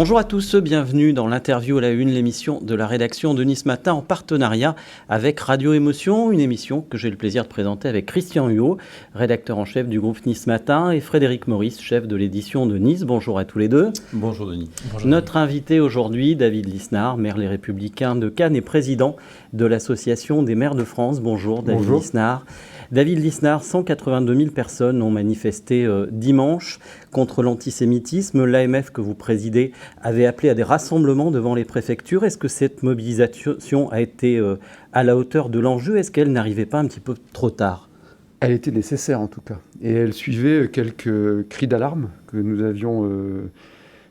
Bonjour à tous, bienvenue dans l'interview à la une, l'émission de la rédaction de Nice Matin en partenariat avec Radio Émotion, une émission que j'ai le plaisir de présenter avec Christian Huot, rédacteur en chef du groupe Nice Matin, et Frédéric Maurice, chef de l'édition de Nice. Bonjour à tous les deux. Bonjour Denis. Bonjour. Notre invité aujourd'hui, David Lisnard, maire Les Républicains de Cannes et président de l'Association des maires de France. Bonjour David Lisnard. David Lisnard, 182 000 personnes ont manifesté dimanche contre l'antisémitisme. L'AMF que vous présidez avait appelé à des rassemblements devant les préfectures. Est-ce que cette mobilisation a été à la hauteur de l'enjeu? Est-ce qu'elle n'arrivait pas un petit peu trop tard? Elle était nécessaire en tout cas. Et elle suivait quelques cris d'alarme que nous avions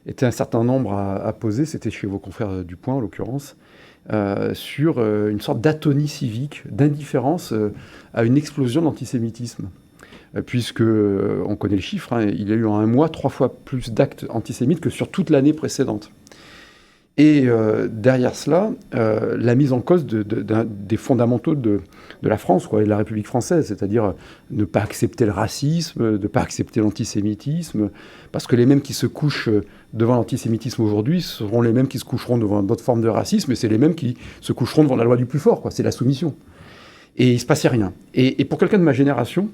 été un certain nombre à poser. C'était chez vos confrères du Point en l'occurrence. Sur une sorte d'atonie civique, d'indifférence à une explosion d'antisémitisme. Puisque, on connaît le chiffre, hein, il y a eu en un mois 3 fois plus d'actes antisémites que sur toute l'année précédente. Et derrière cela, la mise en cause des fondamentaux de la France, quoi, et de la République française, c'est-à-dire ne pas accepter le racisme, ne pas accepter l'antisémitisme, parce que les mêmes qui se couchent devant l'antisémitisme aujourd'hui seront les mêmes qui se coucheront devant d'autres formes de racisme, et c'est les mêmes qui se coucheront devant la loi du plus fort, quoi. C'est la soumission. Et il ne se passait rien. Et pour quelqu'un de ma génération,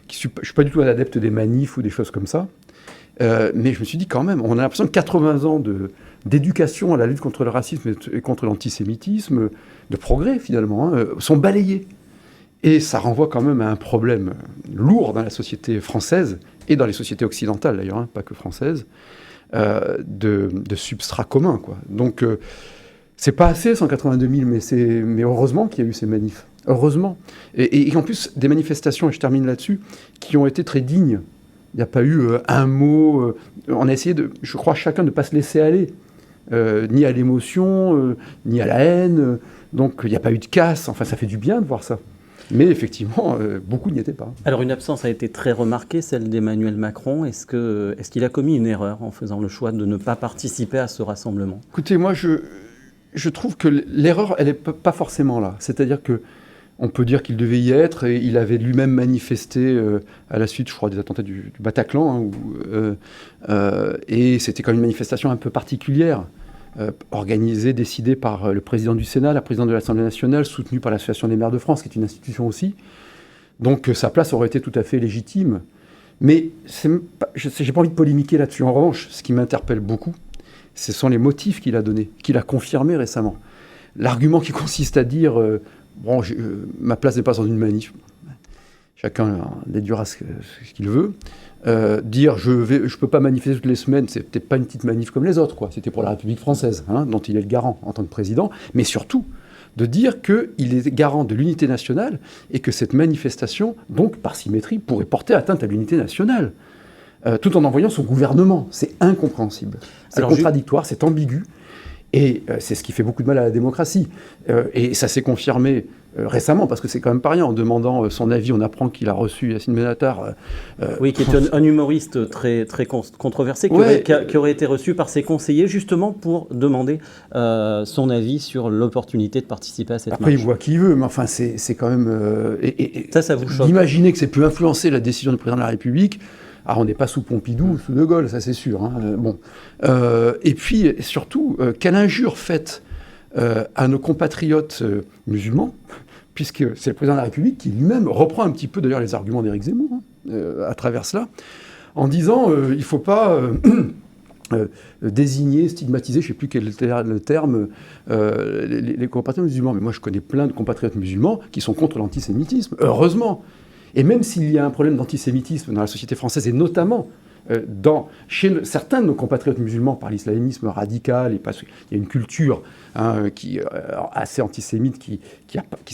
je ne suis pas du tout un adepte des manifs ou des choses comme ça, mais je me suis dit quand même, on a l'impression que 80 ans d'éducation à la lutte contre le racisme et contre l'antisémitisme, de progrès finalement, hein, sont balayés. Et ça renvoie quand même à un problème lourd dans la société française, et dans les sociétés occidentales d'ailleurs, hein, pas que françaises, de substrat commun, quoi. Donc c'est pas assez 182 000, mais heureusement qu'il y a eu ces manifs. Heureusement. Et en plus, des manifestations, et je termine là-dessus, qui ont été très dignes. Il n'y a pas eu un mot. On a essayé, je crois, chacun de ne pas se laisser aller, ni à l'émotion, ni à la haine. Donc il n'y a pas eu de casse. Enfin, ça fait du bien de voir ça. Mais effectivement, beaucoup n'y étaient pas. Alors une absence a été très remarquée, celle d'Emmanuel Macron. Est-ce qu'il a commis une erreur en faisant le choix de ne pas participer à ce rassemblement? Écoutez, moi, je trouve que l'erreur, elle n'est pas forcément là. C'est-à-dire que on peut dire qu'il devait y être, et il avait lui-même manifesté à la suite, je crois, des attentats du Bataclan, hein, et c'était quand même une manifestation un peu particulière, organisée, décidée par le président du Sénat, la présidente de l'Assemblée nationale, soutenue par l'Association des maires de France, qui est une institution aussi. Donc sa place aurait été tout à fait légitime. Mais j'ai pas envie de polémiquer là-dessus. En revanche, ce qui m'interpelle beaucoup, ce sont les motifs qu'il a donnés, qu'il a confirmés récemment. L'argument qui consiste à dire bon, ma place n'est pas dans une manif. Chacun déduira ce qu'il veut. Dire je peux pas manifester toutes les semaines, c'est peut-être pas une petite manif comme les autres, quoi. C'était pour la République française, hein, dont il est le garant en tant que président, mais surtout de dire qu'il est garant de l'unité nationale et que cette manifestation, donc par symétrie, pourrait porter atteinte à l'unité nationale, tout en envoyant son gouvernement. C'est incompréhensible. C'est contradictoire, c'est ambigu. Et c'est ce qui fait beaucoup de mal à la démocratie. Et ça s'est confirmé récemment, parce que c'est quand même pas rien. En demandant son avis, on apprend qu'il a reçu Yacine Benatar. Oui, qui est un humoriste très, très controversé, qui aurait été reçu par ses conseillers, justement pour demander son avis sur l'opportunité de participer à cette marche. Après, il voit qui il veut, mais enfin, c'est quand même... ça vous choque? D'imaginer que c'est pu influencer la décision du président de la République... Ah, on n'est pas sous Pompidou ou sous De Gaulle, ça c'est sûr. Hein. Bon. Et puis, surtout, quelle injure faite à nos compatriotes musulmans, puisque c'est le président de la République qui lui-même reprend un petit peu d'ailleurs les arguments d'Éric Zemmour, hein, à travers cela, en disant il ne faut pas désigner, stigmatiser, je ne sais plus quel est le terme, les compatriotes musulmans. Mais moi, je connais plein de compatriotes musulmans qui sont contre l'antisémitisme, heureusement. Et même s'il y a un problème d'antisémitisme dans la société française, et notamment chez certains de nos compatriotes musulmans par l'islamisme radical, et parce qu'il y a une culture assez antisémite qui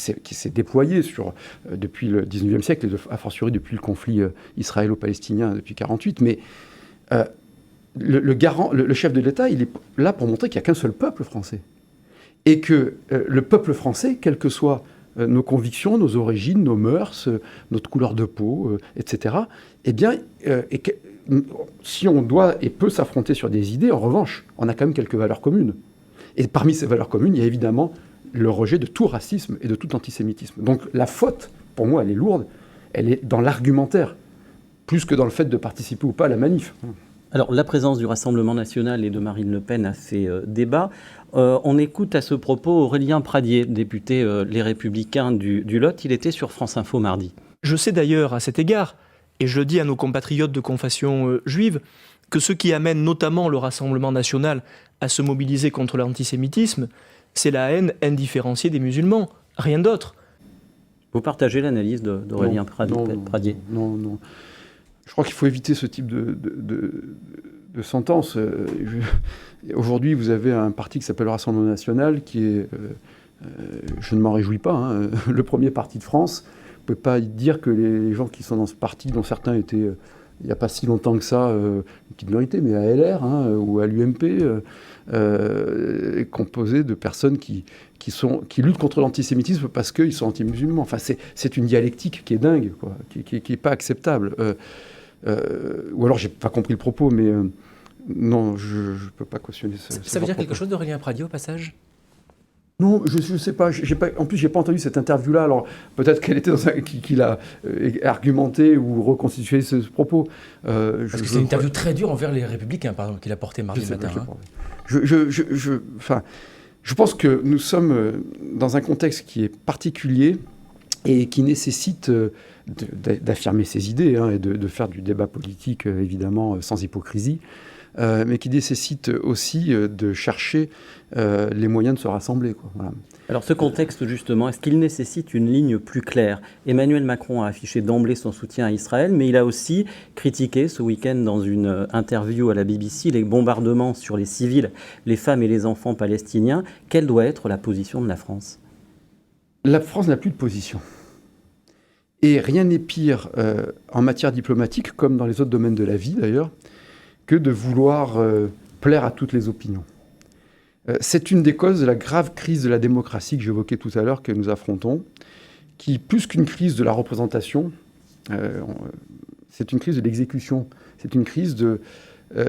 s'est déployée depuis le 19e siècle, et a fortiori depuis le conflit israélo-palestinien depuis 1948. Mais le chef de l'État, il est là pour montrer qu'il n'y a qu'un seul peuple français. Et que le peuple français, quel que soit nos convictions, nos origines, nos mœurs, notre couleur de peau, etc., eh bien, si on doit et peut s'affronter sur des idées, en revanche, on a quand même quelques valeurs communes. Et parmi ces valeurs communes, il y a évidemment le rejet de tout racisme et de tout antisémitisme. Donc la faute, pour moi, elle est lourde, elle est dans l'argumentaire, plus que dans le fait de participer ou pas à la manif. Alors, la présence du Rassemblement national et de Marine Le Pen a fait débat. On écoute à ce propos Aurélien Pradier, député Les Républicains du Lot. Il était sur France Info mardi. Je sais d'ailleurs à cet égard, et je le dis à nos compatriotes de confession juive, que ce qui amène notamment le Rassemblement national à se mobiliser contre l'antisémitisme, c'est la haine indifférenciée des musulmans, rien d'autre. Vous partagez l'analyse d'Aurélien Pradier? Non. Je crois qu'il faut éviter ce type de sentence. Aujourd'hui, vous avez un parti qui s'appelle le Rassemblement national, qui est, je ne m'en réjouis pas, le premier parti de France. On ne peut pas dire que les gens qui sont dans ce parti, dont certains étaient, il n'y a pas si longtemps que ça, une petite minorité, mais à LR ou à l'UMP, est composé de personnes qui luttent contre l'antisémitisme parce qu'ils sont anti-musulmans. Enfin, c'est une dialectique qui est dingue, quoi, qui n'est pas acceptable. Ou alors, je n'ai pas compris le propos, mais non, je ne peux pas cautionner ça. Ça veut dire quelque chose d'Aurélien Pradier au passage ? Non, je ne sais pas. En plus, je n'ai pas entendu cette interview-là. Alors, peut-être qu'elle était qu'il a argumenté ou reconstitué ce propos. Parce que c'est une interview très dure envers les Républicains, par exemple, qu'il a porté mardi matin. Je pense que nous sommes dans un contexte qui est particulier et qui nécessite d'affirmer ses idées et de faire du débat politique, évidemment, sans hypocrisie. Mais qui nécessite aussi de chercher les moyens de se rassembler, quoi. Voilà. Alors ce contexte, justement, est-ce qu'il nécessite une ligne plus claire? Emmanuel Macron a affiché d'emblée son soutien à Israël, mais il a aussi critiqué ce week-end dans une interview à la BBC les bombardements sur les civils, les femmes et les enfants palestiniens. Quelle doit être la position de la France? La France n'a plus de position. Et rien n'est pire en matière diplomatique, comme dans les autres domaines de la vie d'ailleurs, que de vouloir plaire à toutes les opinions. C'est une des causes de la grave crise de la démocratie que j'évoquais tout à l'heure, que nous affrontons, qui, plus qu'une crise de la représentation, c'est une crise de l'exécution, c'est une crise de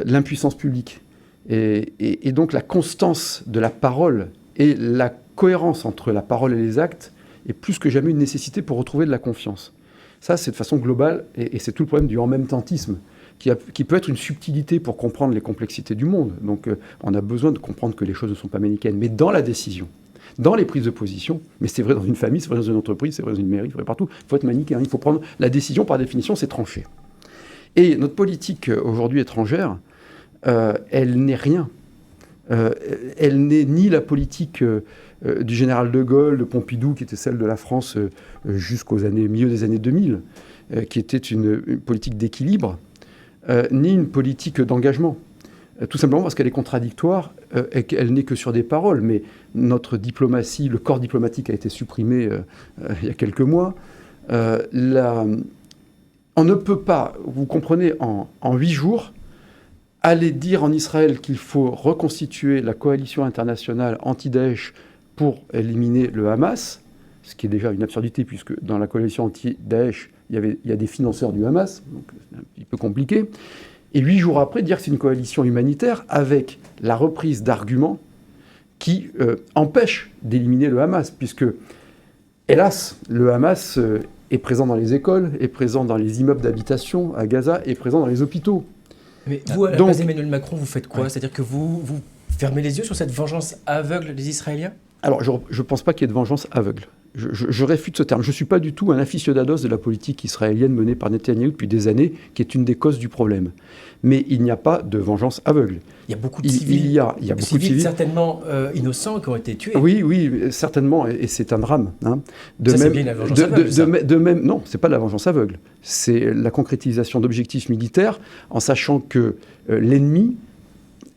l'impuissance publique. Et donc la constance de la parole et la cohérence entre la parole et les actes est plus que jamais une nécessité pour retrouver de la confiance. Ça, c'est de façon globale, et c'est tout le problème du en-même-tentisme, qui peut être une subtilité pour comprendre les complexités du monde. Donc on a besoin de comprendre que les choses ne sont pas manichéennes. Mais dans la décision, dans les prises de position, mais c'est vrai dans une famille, c'est vrai dans une entreprise, c'est vrai dans une mairie, c'est vrai partout, il faut être manichéen. Il faut prendre la décision, par définition, c'est trancher. Et notre politique aujourd'hui étrangère, elle n'est rien. Elle n'est ni la politique du général de Gaulle, de Pompidou, qui était celle de la France jusqu'aux milieu des années 2000, qui était une politique d'équilibre, ni une politique d'engagement. Tout simplement parce qu'elle est contradictoire et qu'elle n'est que sur des paroles. Mais notre diplomatie, le corps diplomatique a été supprimé il y a quelques mois. On ne peut pas, vous comprenez, en 8 jours, aller dire en Israël qu'il faut reconstituer la coalition internationale anti-Daesh pour éliminer le Hamas, ce qui est déjà une absurdité, puisque dans la coalition anti-Daesh, il y a des financeurs du Hamas, donc c'est un petit peu compliqué. Et 8 jours après, dire que c'est une coalition humanitaire avec la reprise d'arguments qui empêchent d'éliminer le Hamas, puisque, hélas, le Hamas est présent dans les écoles, est présent dans les immeubles d'habitation à Gaza, est présent dans les hôpitaux. Mais vous, à la place d'Emmanuel Macron, vous faites quoi? C'est-à-dire que vous fermez les yeux sur cette vengeance aveugle des Israéliens? Alors, je ne pense pas qu'il y ait de vengeance aveugle. Je réfute ce terme. Je ne suis pas du tout un aficionados de la politique israélienne menée par Netanyahou depuis des années, qui est une des causes du problème. Mais il n'y a pas de vengeance aveugle. Il y a beaucoup de civils. Il y a beaucoup de civils certainement innocents qui ont été tués. Oui, certainement, et c'est un drame. Hein. C'est bien la vengeance aveugle. Non, c'est pas de la vengeance aveugle. C'est la concrétisation d'objectifs militaires en sachant que l'ennemi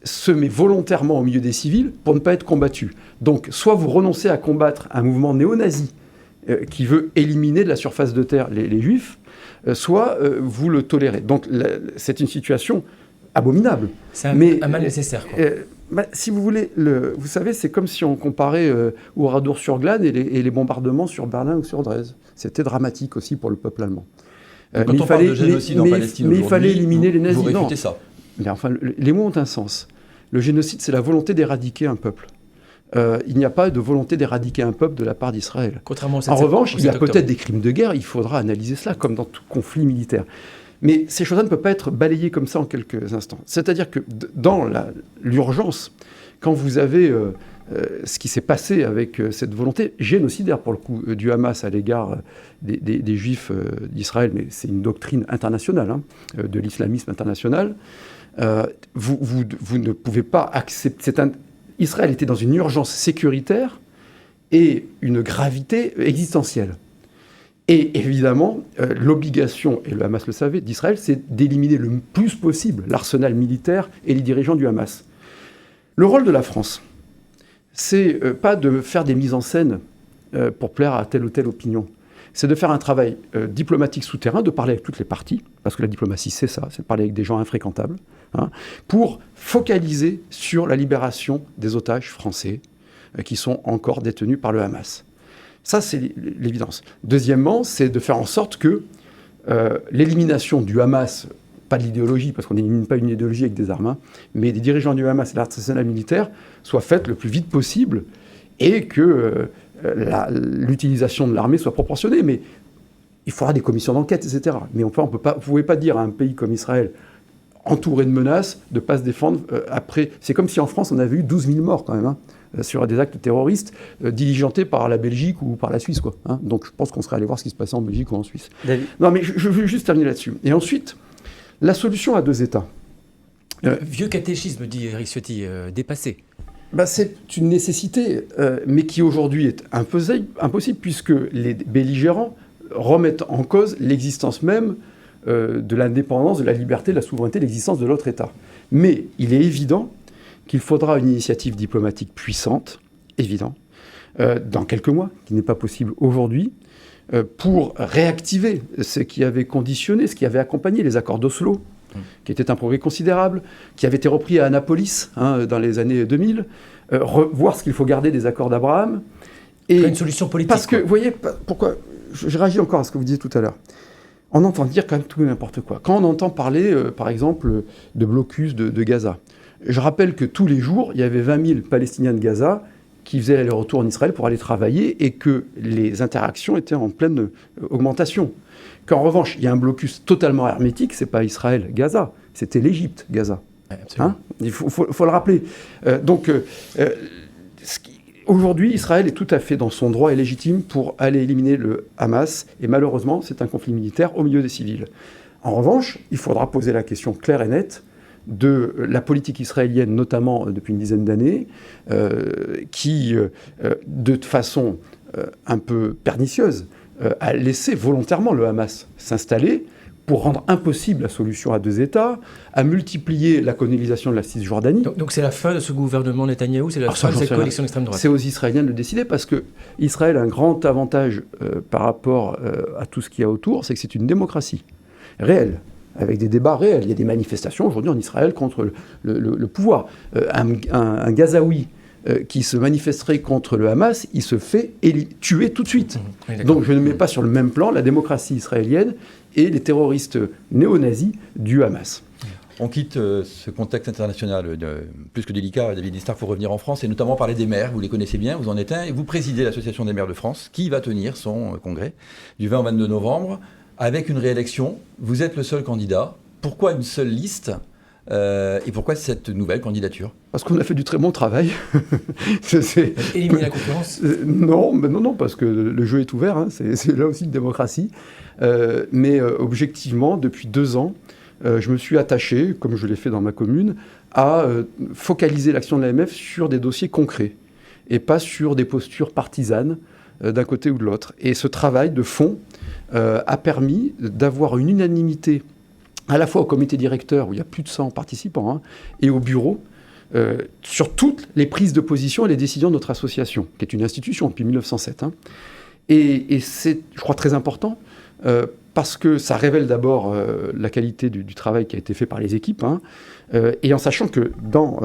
se met volontairement au milieu des civils pour ne pas être combattu. Donc, soit vous renoncez à combattre un mouvement néo-nazi qui veut éliminer de la surface de terre les juifs, soit vous le tolérez. Donc, c'est une situation abominable. C'est un mal nécessaire, quoi. Si vous voulez, vous savez, c'est comme si on comparait Oradour-sur-Glane et les bombardements sur Berlin ou sur Dresde. C'était dramatique aussi pour le peuple allemand. Quand on parle de génocide en Palestine aujourd'hui, il fallait éliminer les nazis. Vous réfutez ça. Mais enfin, les mots ont un sens. Le génocide, c'est la volonté d'éradiquer un peuple. Il n'y a pas de volonté d'éradiquer un peuple de la part d'Israël. Contrairement en revanche, il y a peut-être des crimes de guerre, il faudra analyser cela, comme dans tout conflit militaire. Mais ces choses-là ne peuvent pas être balayées comme ça en quelques instants. C'est-à-dire que dans l'urgence, quand vous avez ce qui s'est passé avec cette volonté génocidaire, pour le coup, du Hamas à l'égard des Juifs d'Israël, mais c'est une doctrine internationale, hein, de l'islamisme international, vous ne pouvez pas accepter... Israël était dans une urgence sécuritaire et une gravité existentielle. Et évidemment, l'obligation, et le Hamas le savait, d'Israël, c'est d'éliminer le plus possible l'arsenal militaire et les dirigeants du Hamas. Le rôle de la France, c'est pas de faire des mises en scène pour plaire à telle ou telle opinion. C'est de faire un travail diplomatique souterrain, de parler avec toutes les parties, parce que la diplomatie, c'est ça, c'est de parler avec des gens infréquentables, hein, pour focaliser sur la libération des otages français qui sont encore détenus par le Hamas. Ça, c'est l'évidence. Deuxièmement, c'est de faire en sorte que l'élimination du Hamas, pas de l'idéologie, parce qu'on n'élimine pas une idéologie avec des armes, hein, mais des dirigeants du Hamas et de l'arsenal militaire, soit faite le plus vite possible et que l'utilisation de l'armée soit proportionnée. Mais il faudra des commissions d'enquête, etc. Mais vous ne pouvez pas dire à un pays comme Israël, entouré de menaces, de ne pas se défendre après. C'est comme si en France, on avait eu 12 000 morts quand même, hein, sur des actes terroristes diligentés par la Belgique ou par la Suisse, quoi, hein. Donc je pense qu'on serait allé voir ce qui se passait en Belgique ou en Suisse. David. Non, mais je veux juste terminer là-dessus. Et ensuite, la solution à deux États. Vieux catéchisme, dit Éric Ciotti, dépassé. C'est une nécessité, mais qui aujourd'hui est impossible puisque les belligérants remettent en cause l'existence même de l'indépendance, de la liberté, de la souveraineté, de l'existence de l'autre État. Mais il est évident qu'il faudra une initiative diplomatique puissante, évident, dans quelques mois, qui n'est pas possible aujourd'hui, pour réactiver ce qui avait conditionné, ce qui avait accompagné les accords d'Oslo, qui était un progrès considérable, qui avait été repris à Annapolis, hein, dans les années 2000, voir ce qu'il faut garder des accords d'Abraham. Et une solution politique. Parce que, vous voyez, pourquoi je réagis encore à ce que vous disiez tout à l'heure. On entend dire quand même tout et n'importe quoi. Quand on entend parler, par exemple, de blocus de Gaza, je rappelle que tous les jours, il y avait 20 000 Palestiniens de Gaza qui faisaient aller-retour en Israël pour aller travailler et que les interactions étaient en pleine augmentation. Qu'en revanche, il y a un blocus totalement hermétique, c'est pas Israël-Gaza, c'était l'Égypte-Gaza. Hein, il faut le rappeler. Aujourd'hui, Israël est tout à fait dans son droit et légitime pour aller éliminer le Hamas, et malheureusement, c'est un conflit militaire au milieu des civils. En revanche, il faudra poser la question claire et nette de la politique israélienne, notamment depuis une dizaine d'années, qui, de façon un peu pernicieuse, a laissé volontairement le Hamas s'installer pour rendre impossible la solution à deux États, à multiplier la colonisation de la Cisjordanie. Donc c'est la fin de ce gouvernement Netanyahou, c'est la fin de cette coalition d'extrême droite. C'est aux Israéliens de le décider, parce qu'Israël a un grand avantage par rapport à tout ce qu'il y a autour, c'est que c'est une démocratie réelle, avec des débats réels. Il y a des manifestations aujourd'hui en Israël contre le pouvoir. Un Gazaoui qui se manifesterait contre le Hamas, il se fait tuer tout de suite. Oui, donc je ne mets pas sur le même plan la démocratie israélienne et les terroristes néo-nazis du Hamas. On quitte ce contexte international plus que délicat, David Lisnard, pour revenir en France et notamment parler des maires. Vous les connaissez bien, vous en êtes un, et vous présidez l'Association des maires de France, qui va tenir son congrès du 20 au 22 novembre avec une réélection. Vous êtes le seul candidat. Pourquoi une seule liste ? Et pourquoi cette nouvelle candidature ? Parce qu'on a fait du très bon travail. Éliminer la concurrence ? Non, parce que le jeu est ouvert, hein, c'est là aussi une démocratie. Mais objectivement, depuis 2 ans, je me suis attaché, comme je l'ai fait dans ma commune, à focaliser l'action de l'AMF sur des dossiers concrets et pas sur des postures partisanes d'un côté ou de l'autre. Et ce travail de fond a permis d'avoir une unanimité à la fois au comité directeur, où il y a plus de 100 participants, hein, et au bureau, sur toutes les prises de position et les décisions de notre association, qui est une institution depuis 1907. Hein. Et c'est, je crois, très important, parce que ça révèle d'abord la qualité du travail qui a été fait par les équipes, hein, et en sachant que dans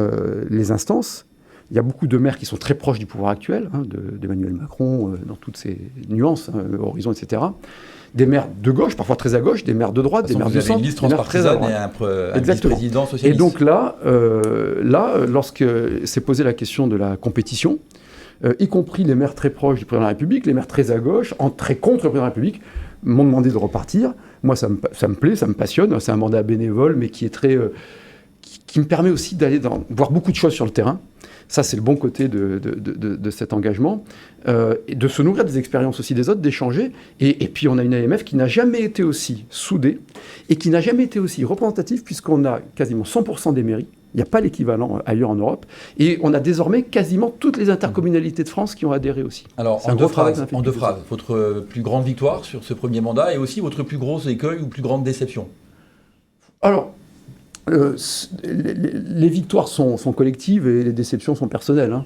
les instances, il y a beaucoup de maires qui sont très proches du pouvoir actuel, hein, d'Emmanuel Macron, dans toutes ses nuances, hein, Horizon, etc., des maires de gauche, parfois très à gauche, des maires de droite, des maires de centre, une liste transpartisane et un vice-président socialiste. Et donc là, lorsque s'est posée la question de la compétition, y compris les maires très proches du président de la République, les maires très à gauche, très contre le président de la République, m'ont demandé de repartir Moi, ça me plaît, ça me passionne. C'est un mandat bénévole, mais qui est très... qui me permet aussi d'aller voir beaucoup de choses sur le terrain. Ça, c'est le bon côté de cet engagement. Et de se nourrir des expériences aussi des autres, d'échanger. Et puis, on a une AMF qui n'a jamais été aussi soudée et qui n'a jamais été aussi représentative, puisqu'on a quasiment 100% des mairies. Il n'y a pas l'équivalent ailleurs en Europe. Et on a désormais quasiment toutes les intercommunalités de France qui ont adhéré aussi. Alors, en deux phrases, votre plus grande victoire sur ce premier mandat et aussi votre plus gros écueil ou plus grande déception? Alors, les victoires sont collectives et les déceptions sont personnelles. Hein.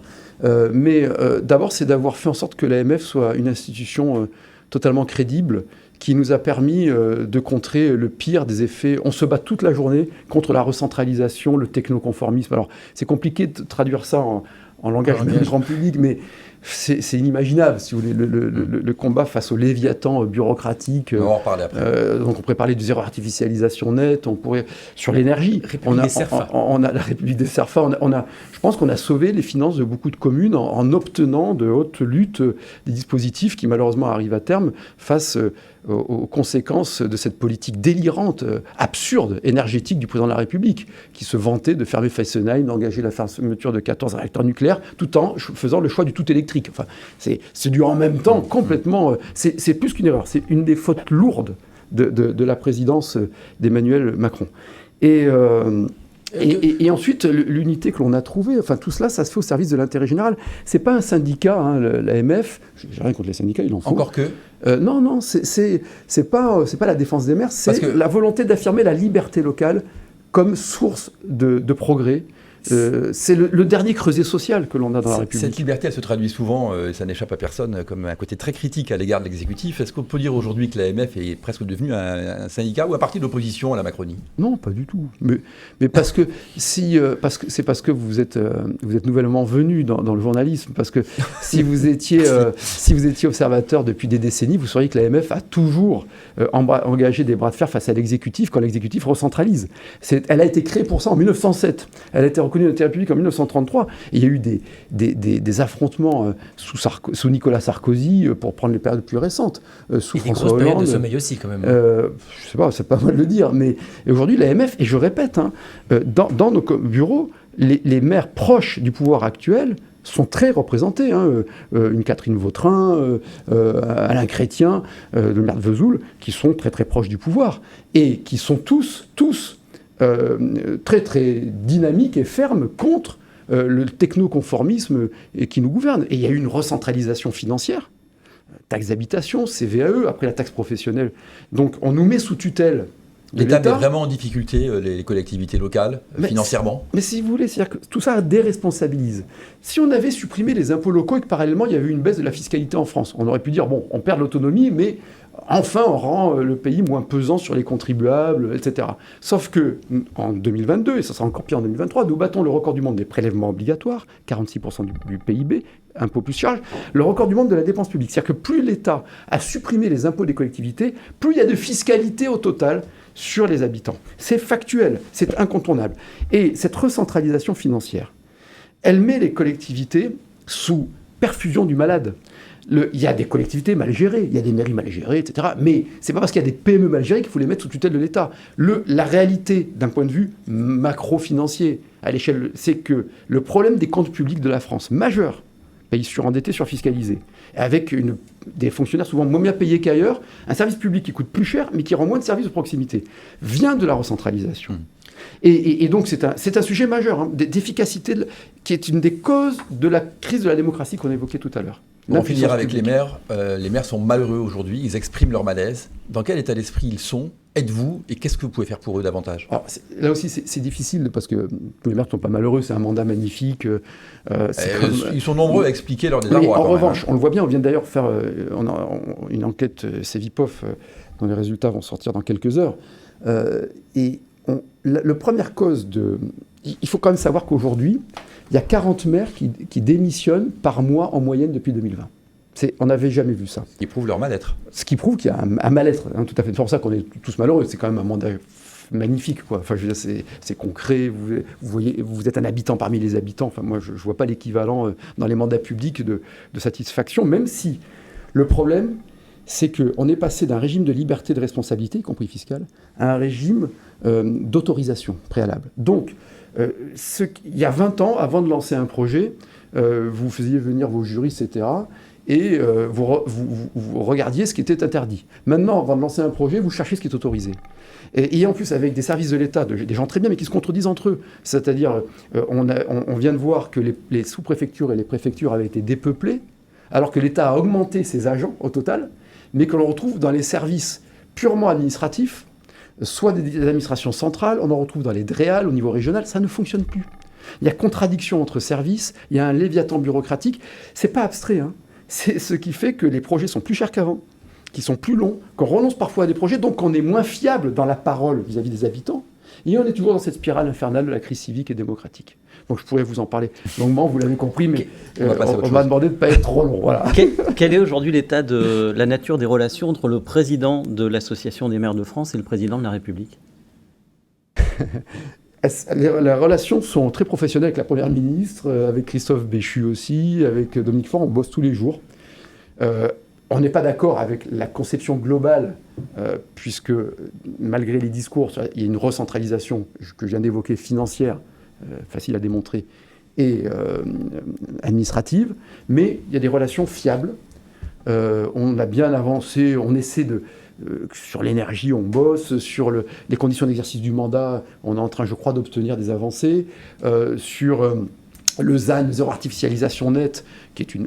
Mais d'abord, c'est d'avoir fait en sorte que l'AMF soit une institution totalement crédible, qui nous a permis de contrer le pire des effets. On se bat toute la journée contre la recentralisation, le technoconformisme. Alors, c'est compliqué de traduire ça en langage du grand public, mais c'est inimaginable, si vous voulez, le combat face au léviathan bureaucratique. On va en reparler après. Donc, on pourrait parler de zéro artificialisation nette, on pourrait... Sur l'énergie, on a la République des Cerfa. Je pense qu'on a sauvé les finances de beaucoup de communes en obtenant de haute lutte des dispositifs qui, malheureusement, arrivent à terme face aux conséquences de cette politique délirante, absurde, énergétique du président de la République, qui se vantait de fermer Fessenheim, d'engager la fermeture de 14 réacteurs nucléaires, tout en faisant le choix du tout électrique. Enfin, c'est du en même temps complètement... C'est plus qu'une erreur, c'est une des fautes lourdes de la présidence d'Emmanuel Macron. Et ensuite, l'unité que l'on a trouvée, enfin tout cela, ça se fait au service de l'intérêt général. C'est pas un syndicat, hein, l'AMF. J'ai rien contre les syndicats, ils en font. Encore que. Non, c'est pas la défense des maires, c'est la volonté d'affirmer la liberté locale comme source de progrès. C'est le dernier creuset social que l'on a dans la République. Cette liberté, elle se traduit souvent, et ça n'échappe à personne, comme un côté très critique à l'égard de l'exécutif. Est-ce qu'on peut dire aujourd'hui que l'AMF est presque devenu un syndicat ou un parti d'opposition à la Macronie? Non, pas du tout. Mais parce que c'est parce que vous êtes nouvellement venu dans le journalisme. Parce que si vous étiez observateur depuis des décennies, vous sauriez que l'AMF a toujours engagé des bras de fer face à l'exécutif quand l'exécutif recentralise. Elle a été créée pour ça en 1907. Elle a été reconnue de la République en 1933. Et il y a eu des affrontements sous Nicolas Sarkozy, pour prendre les périodes plus récentes, sous François Hollande. Des grosses périodes de sommeil aussi, quand même. Je sais pas, c'est pas mal de le dire, mais aujourd'hui, l'AMF, et je répète, dans nos bureaux, les maires proches du pouvoir actuel sont très représentés. Une Catherine Vautrin, Alain Chrétien, le maire de Vesoul, qui sont très très proches du pouvoir, et qui sont tous très très dynamiques et fermes contre le technoconformisme qui nous gouverne. Et il y a eu une recentralisation financière, taxe d'habitation, CVAE, après la taxe professionnelle. Donc on nous met sous tutelle. L'État met vraiment en difficulté les collectivités locales, financièrement. Mais si vous voulez, c'est-à-dire que tout ça déresponsabilise. Si on avait supprimé les impôts locaux et que parallèlement il y avait eu une baisse de la fiscalité en France, on aurait pu dire, bon, on perd l'autonomie, mais enfin on rend le pays moins pesant sur les contribuables, etc. Sauf que en 2022, et ça sera encore pire en 2023, nous battons le record du monde des prélèvements obligatoires, 46% du PIB, impôts plus charges, le record du monde de la dépense publique. C'est-à-dire que plus l'État a supprimé les impôts des collectivités, plus il y a de fiscalité au total sur les habitants. C'est factuel, c'est incontournable. Et cette recentralisation financière, elle met les collectivités sous perfusion du malade. Il y a des collectivités mal gérées, il y a des mairies mal gérées, etc. Mais c'est pas parce qu'il y a des PME mal gérées qu'il faut les mettre sous tutelle de l'État. La réalité, d'un point de vue macro-financier, à l'échelle, c'est que le problème des comptes publics de la France, majeur, pays surendettés, surfiscalisés, avec des fonctionnaires souvent moins bien payés qu'ailleurs, un service public qui coûte plus cher, mais qui rend moins de services de proximité, vient de la recentralisation. Et donc c'est un sujet majeur, d'efficacité, qui est une des causes de la crise de la démocratie qu'on évoquait tout à l'heure. On finira avec les maires. Les maires sont malheureux aujourd'hui, ils expriment leur malaise. Dans quel état d'esprit ils sont? Êtes-vous? Et qu'est-ce que vous pouvez faire pour eux davantage? Alors, là aussi, c'est difficile, parce que les maires ne sont pas malheureux, c'est un mandat magnifique. Ils sont nombreux à expliquer leur désarroi. En revanche, on le voit bien, on vient d'ailleurs faire une enquête Cevipof, dont les résultats vont sortir dans quelques heures. La première cause il faut quand même savoir qu'aujourd'hui, il y a 40 maires qui démissionnent par mois en moyenne depuis 2020. On n'avait jamais vu ça. Ils prouvent leur mal-être. Ce qui prouve qu'il y a un mal-être, tout à fait. C'est pour ça qu'on est tous malheureux. C'est quand même un mandat magnifique, quoi. Enfin, je veux dire, c'est concret. Vous voyez, vous êtes un habitant parmi les habitants. Enfin, moi, je ne vois pas l'équivalent dans les mandats publics de satisfaction, même si le problème, c'est qu'on est passé d'un régime de liberté de responsabilité, y compris fiscale, à un régime d'autorisation préalable. Donc, il y a 20 ans, avant de lancer un projet, vous faisiez venir vos juristes, etc., et vous regardiez ce qui était interdit. Maintenant, avant de lancer un projet, vous cherchez ce qui est autorisé. Et en plus, avec des services de l'État, des gens très bien, mais qui se contredisent entre eux. C'est-à-dire, on vient de voir que les sous-préfectures et les préfectures avaient été dépeuplées, alors que l'État a augmenté ses agents au total, mais que l'on retrouve dans les services purement administratifs, soit des administrations centrales, on en retrouve dans les DREAL au niveau régional, ça ne fonctionne plus. Il y a contradiction entre services, il y a un léviathan bureaucratique. C'est pas abstrait, hein. C'est ce qui fait que les projets sont plus chers qu'avant, qui sont plus longs, qu'on renonce parfois à des projets, donc on est moins fiable dans la parole vis-à-vis des habitants, et on est toujours dans cette spirale infernale de la crise civique et démocratique. Donc je pourrais vous en parler longuement, vous l'avez compris, mais on m'a demandé de ne pas être trop long. Voilà. Quel est aujourd'hui l'état de la nature des relations entre le président de l'Association des maires de France et le président de la République ? Les relations sont très professionnelles avec la Première ministre, avec Christophe Béchu aussi, avec Dominique Faure, on bosse tous les jours. On n'est pas d'accord avec la conception globale, puisque malgré les discours, il y a une recentralisation que je viens d'évoquer, financière, facile à démontrer, et administrative, mais il y a des relations fiables. On a bien avancé, on essaie de... sur l'énergie, on bosse. Sur les conditions d'exercice du mandat, on est en train, je crois, d'obtenir des avancées. Sur le ZAN, zéro artificialisation nette, qui est une...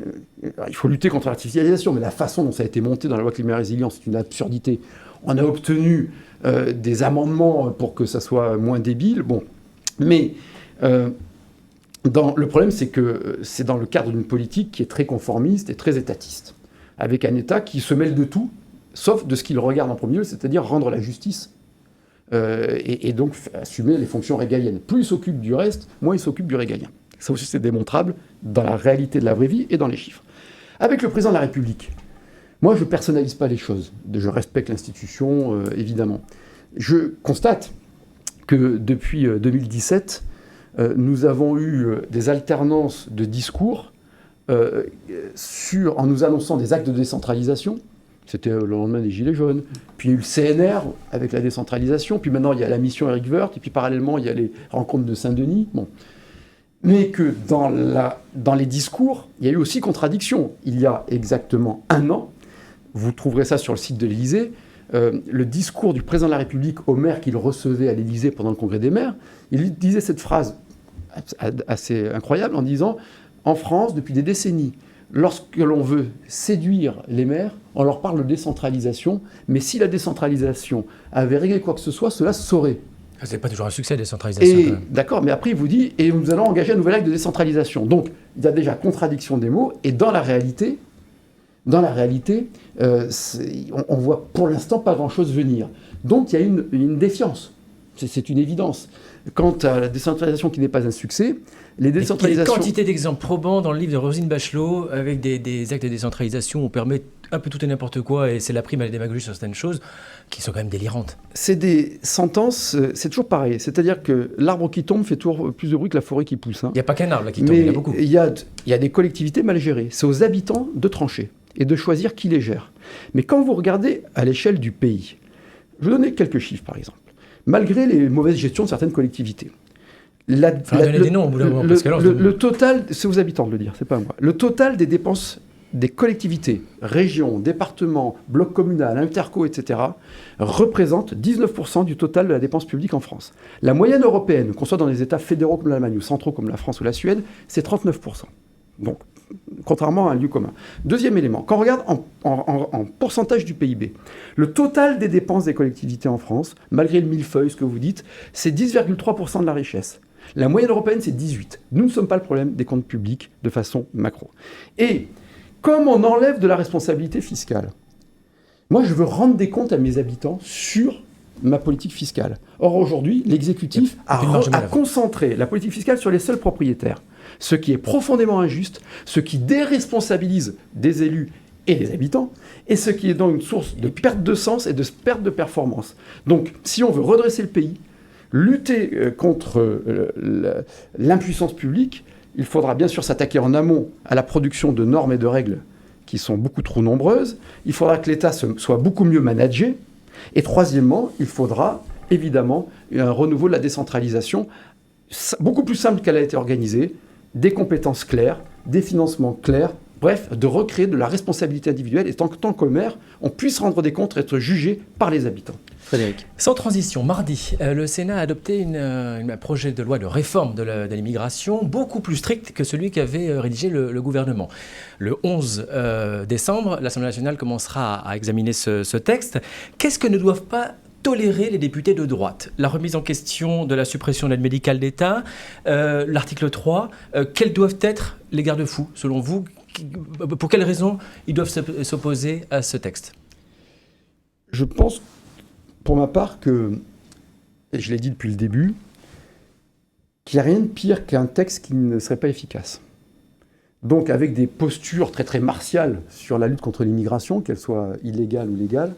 il faut lutter contre l'artificialisation, mais la façon dont ça a été monté dans la loi climat et résilience, c'est une absurdité. On a obtenu des amendements pour que ça soit moins débile. Bon, mais le problème, c'est que c'est dans le cadre d'une politique qui est très conformiste et très étatiste, avec un État qui se mêle de tout, sauf de ce qu'il regarde en premier lieu, c'est-à-dire rendre la justice, et donc assumer les fonctions régaliennes. Plus il s'occupe du reste, moins il s'occupe du régalien. Ça aussi, c'est démontrable dans la réalité de la vraie vie et dans les chiffres. Avec le président de la République, moi, je ne personnalise pas les choses. Je respecte l'institution, évidemment. Je constate que depuis 2017, nous avons eu des alternances de discours en nous annonçant des actes de décentralisation. C'était le lendemain des Gilets jaunes. Puis il y a eu le CNR avec la décentralisation. Puis maintenant, il y a la mission Éric Woerth. Et puis parallèlement, il y a les rencontres de Saint-Denis. Bon. Mais que dans les discours, il y a eu aussi contradiction. Il y a exactement 1 an, vous trouverez ça sur le site de l'Élysée, le discours du président de la République aux maires qu'il recevait à l'Élysée pendant le congrès des maires, il disait cette phrase assez incroyable en disant « En France, depuis des décennies, lorsque l'on veut séduire les maires, on leur parle de décentralisation, mais si la décentralisation avait réglé quoi que ce soit, cela se saurait. » C'est pas toujours un succès, la décentralisation. D'accord, mais après, il vous dit « Et nous allons engager un nouvel acte de décentralisation. » Donc, il y a déjà contradiction des mots, et dans la réalité, on voit pour l'instant pas grand-chose venir. Donc, il y a une défiance. C'est une évidence. Quant à la décentralisation qui n'est pas un succès, les décentralisations... Il y a une quantité d'exemples probants dans le livre de Roselyne Bachelot avec des actes de décentralisation où on permet un peu tout et n'importe quoi et c'est la prime à la démagogie sur certaines choses qui sont quand même délirantes. C'est des sentences, c'est toujours pareil. C'est-à-dire que l'arbre qui tombe fait toujours plus de bruit que la forêt qui pousse. Hein. Il n'y a pas qu'un arbre là, qui tombe, il y en a beaucoup. Il y a des collectivités mal gérées. C'est aux habitants de trancher et de choisir qui les gère. Mais quand vous regardez à l'échelle du pays, je vais donner quelques chiffres par exemple. Malgré les mauvaises gestions de certaines collectivités. Le total, c'est aux habitants de le dire, c'est pas moi. Le total des dépenses des collectivités, régions, départements, blocs communaux, interco, etc., représente 19% du total de la dépense publique en France. La moyenne européenne, qu'on soit dans les États fédéraux comme l'Allemagne ou centraux comme la France ou la Suède, c'est 39%. Donc, contrairement à un lieu commun. Deuxième élément, quand on regarde en pourcentage du PIB, le total des dépenses des collectivités en France, malgré le millefeuille, ce que vous dites, c'est 10,3% de la richesse. La moyenne européenne, c'est 18%. Nous ne sommes pas le problème des comptes publics de façon macro. Et comme on enlève de la responsabilité fiscale, moi je veux rendre des comptes à mes habitants sur ma politique fiscale. Or aujourd'hui, l'exécutif a concentré la politique fiscale sur les seuls propriétaires. Ce qui est profondément injuste, ce qui déresponsabilise des élus et des habitants, et ce qui est donc une source de perte de sens et de perte de performance. Donc, si on veut redresser le pays, lutter contre l'impuissance publique, il faudra bien sûr s'attaquer en amont à la production de normes et de règles qui sont beaucoup trop nombreuses. Il faudra que l'État soit beaucoup mieux managé. Et troisièmement, il faudra évidemment un renouveau de la décentralisation beaucoup plus simple qu'elle a été organisée, des compétences claires, des financements clairs, bref, de recréer de la responsabilité individuelle et tant que maire, on puisse rendre des comptes et être jugé par les habitants. Frédéric. Sans transition, mardi, le Sénat a adopté un projet de loi de réforme de l'immigration beaucoup plus strict que celui qu'avait rédigé le gouvernement. Le 11 décembre, l'Assemblée nationale commencera à examiner ce texte. Qu'est-ce que ne doivent pas tolérer les députés de droite? La remise en question de la suppression de l'aide médicale d'État, l'article 3, quels doivent être les garde-fous, selon vous? Pour quelles raisons ils doivent s'opposer à ce texte? Je pense, pour ma part, et je l'ai dit depuis le début, qu'il n'y a rien de pire qu'un texte qui ne serait pas efficace. Donc avec des postures très très martiales sur la lutte contre l'immigration, qu'elle soit illégale ou légale,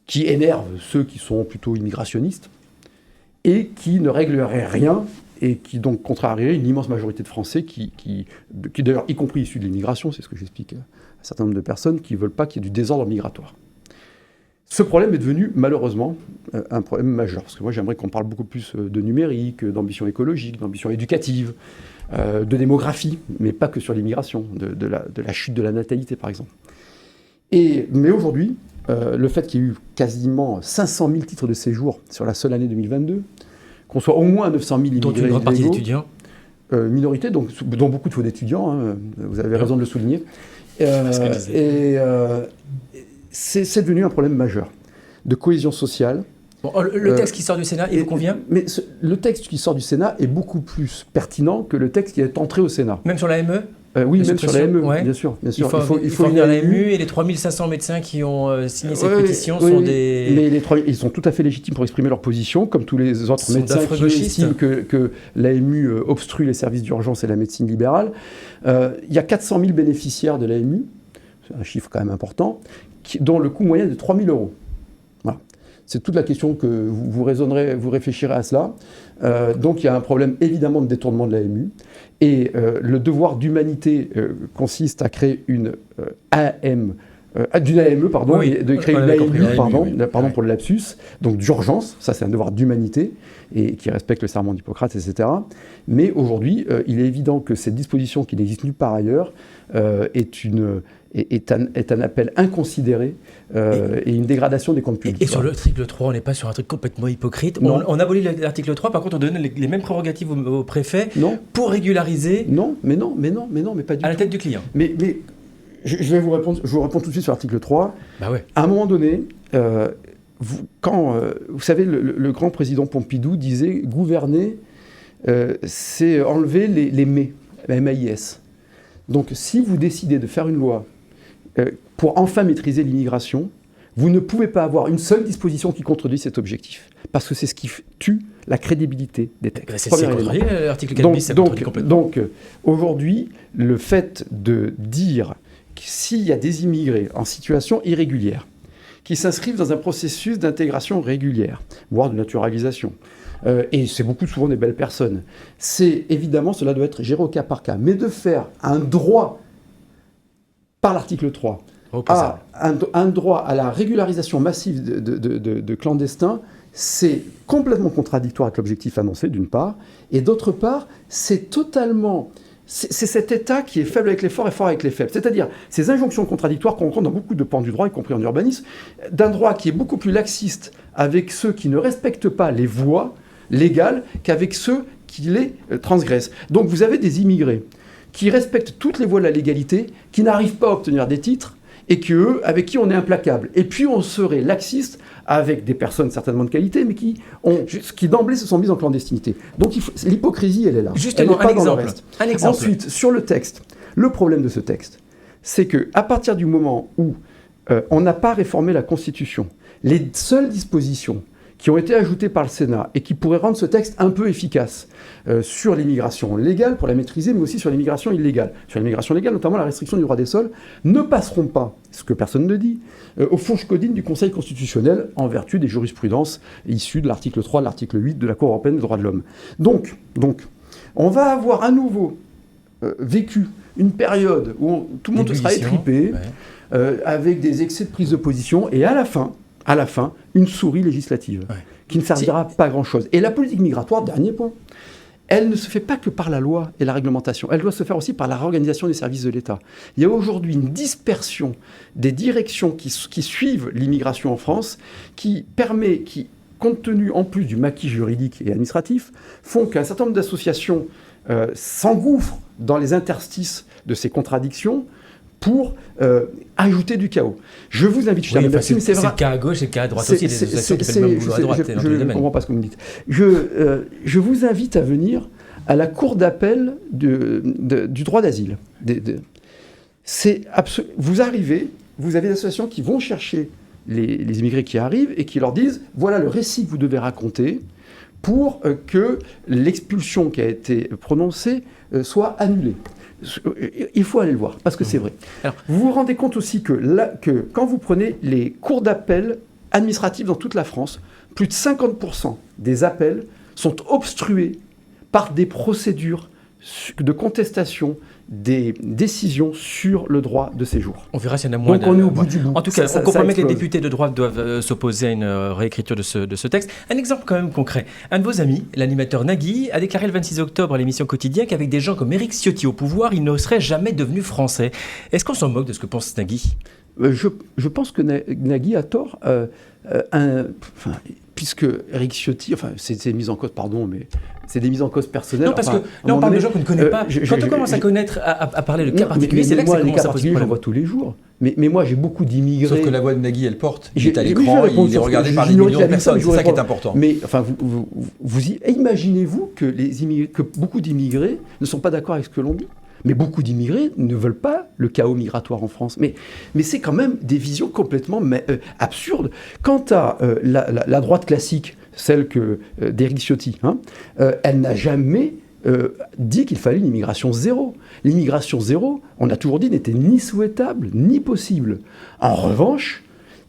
qui énervent ceux qui sont plutôt immigrationnistes, et qui ne régleraient rien, et qui donc contrarierait une immense majorité de Français qui d'ailleurs, y compris issus de l'immigration, c'est ce que j'explique à un certain nombre de personnes, qui ne veulent pas qu'il y ait du désordre migratoire. Ce problème est devenu, malheureusement, un problème majeur. Parce que moi, j'aimerais qu'on parle beaucoup plus de numérique, d'ambition écologique, d'ambition éducative, de démographie, mais pas que sur l'immigration, de la chute de la natalité, par exemple. Mais aujourd'hui, le fait qu'il y ait eu quasiment 500 000 titres de séjour sur la seule année 2022, qu'on soit au moins 900 000 immigrés dont une grande partie d'étudiants. Minorité, dont beaucoup de faux d'étudiants, hein, vous avez raison de le souligner. C'est devenu un problème majeur de cohésion sociale. Bon, le texte qui sort du Sénat, il vous convient? Mais le texte qui sort du Sénat est beaucoup plus pertinent que le texte qui est entré au Sénat. Même sur la ME? Oui, même sur la ME, ouais. bien sûr. Il faut venir la MU, et les 3500 médecins qui ont signé cette pétition sont des... Mais ils sont tout à fait légitimes pour exprimer leur position, comme tous les autres médecins qui estiment que l'AMU obstrue les services d'urgence et la médecine libérale. Il y a 400 000 bénéficiaires de l'AMU, c'est un chiffre quand même important, dont le coût moyen est de 3 000 €. Voilà. C'est toute la question que vous réfléchirez à cela. Donc il y a un problème évidemment de détournement de l'AMU. Et le devoir d'humanité consiste à créer une AME, de créer une AMU, pardon pour le lapsus, donc d'urgence, ça c'est un devoir d'humanité, et qui respecte le serment d'Hippocrate, etc. Mais aujourd'hui, il est évident que cette disposition qui n'existe nulle part ailleurs est un appel inconsidéré et une dégradation des comptes publics. Et sur l'article 3, on n'est pas sur un truc complètement hypocrite. On abolit l'article 3, par contre on donne les mêmes prérogatives au préfet pour régulariser... mais pas du tout. À la tête du client. Mais je vais vous répondre, je vous réponds tout de suite sur l'article 3. Bah ouais. À un moment donné, vous savez, le grand président Pompidou disait « Gouverner, c'est enlever les mais, la MAIS ». Donc si vous décidez de faire une loi pour enfin maîtriser l'immigration, vous ne pouvez pas avoir une seule disposition qui contredit cet objectif. Parce que c'est ce qui tue la crédibilité des textes. C'est contredit, l'article 4 bis, ça contredit complètement. Donc aujourd'hui, le fait de dire que s'il y a des immigrés en situation irrégulière, qui s'inscrivent dans un processus d'intégration régulière, voire de naturalisation, et c'est souvent des belles personnes, c'est évidemment, cela doit être géré au cas par cas. Mais de faire un droit, par l'article 3, un droit à la régularisation massive de clandestins, c'est complètement contradictoire avec l'objectif annoncé, d'une part, et d'autre part, c'est totalement... C'est cet État qui est faible avec les forts et fort avec les faibles. C'est-à-dire ces injonctions contradictoires qu'on rencontre dans beaucoup de pans du droit, y compris en urbanisme, d'un droit qui est beaucoup plus laxiste avec ceux qui ne respectent pas les voies légales qu'avec ceux qui les transgressent. Donc vous avez des immigrés qui respectent toutes les voies de la légalité, qui n'arrivent pas à obtenir des titres, et avec qui on est implacable. Et puis on serait laxiste avec des personnes certainement de qualité, mais qui d'emblée se sont mises en clandestinité. Donc l'hypocrisie, elle est là. Justement, elle n'est pas dans le exemple. reste. Un exemple. Ensuite, sur le texte, le problème de ce texte, c'est qu'à partir du moment où on n'a pas réformé la Constitution, les seules dispositions qui ont été ajoutées par le Sénat et qui pourraient rendre ce texte un peu efficace sur l'immigration légale, pour la maîtriser, mais aussi sur l'immigration illégale. Sur l'immigration légale, notamment la restriction du droit des sols, ne passeront pas, ce que personne ne dit, aux fourches codines du Conseil constitutionnel en vertu des jurisprudences issues de l'article 3, de l'article 8 de la Cour européenne des droits de l'homme. Donc, on va avoir à nouveau vécu une période où tout le monde sera étripé, avec des excès de prise de position, et à la fin, une souris législative qui ne servira pas à grand-chose. Et la politique migratoire, dernier point, elle ne se fait pas que par la loi et la réglementation, elle doit se faire aussi par la réorganisation des services de l'État. Il y a aujourd'hui une dispersion des directions qui suivent l'immigration en France, qui, compte tenu en plus du maquis juridique et administratif, font qu'un certain nombre d'associations s'engouffrent dans les interstices de ces contradictions pour ajouter du chaos. Je vous invite, c'est le cas à gauche et le cas à droite aussi, des associations qui font le même boulot à droite. Je ne comprends pas ce que vous me dites. Je vous invite à venir à la cour d'appel du droit d'asile. Vous arrivez, vous avez des associations qui vont chercher les immigrés qui arrivent et qui leur disent « voilà le récit que vous devez raconter pour que l'expulsion qui a été prononcée soit annulée ». Il faut aller le voir, parce que c'est vrai. Alors, vous vous rendez compte aussi que quand vous prenez les cours d'appel administratifs dans toute la France, plus de 50% des appels sont obstrués par des procédures de contestation des décisions sur le droit de séjour. On verra s'il y en a moins. Donc on est au bout du bout. En tout cas, on comprend bien que les députés de droite doivent s'opposer à une réécriture de ce texte. Un exemple quand même concret. Un de vos amis, l'animateur Nagui, a déclaré le 26 octobre à l'émission Quotidien qu'avec des gens comme Éric Ciotti au pouvoir, il ne serait jamais devenu français. Est-ce qu'on s'en moque de ce que pense Nagui ? Je pense que Nagui a tort. Puisque Éric Ciotti, c'est des mises en cause, pardon, mais c'est des mises en cause personnelles. Non, parce que là, on parle de gens qu'on ne connaît pas. Quand on commence à connaître, à parler de cas particuliers, c'est là que ça commence à poser problème. J'en vois tous les jours. Mais moi, j'ai beaucoup d'immigrés. Sauf que la voix de Nagui, elle porte. Il est à l'écran, il est regardé par des millions de personnes. C'est ça qui est important. Mais imaginez-vous que beaucoup d'immigrés ne sont pas d'accord avec ce que l'on dit. Mais beaucoup d'immigrés ne veulent pas le chaos migratoire en France. Mais c'est quand même des visions complètement absurdes. Quant à la droite classique, celle d'Éric Ciotti, elle n'a jamais dit qu'il fallait une immigration zéro. L'immigration zéro, on a toujours dit, n'était ni souhaitable, ni possible. En revanche,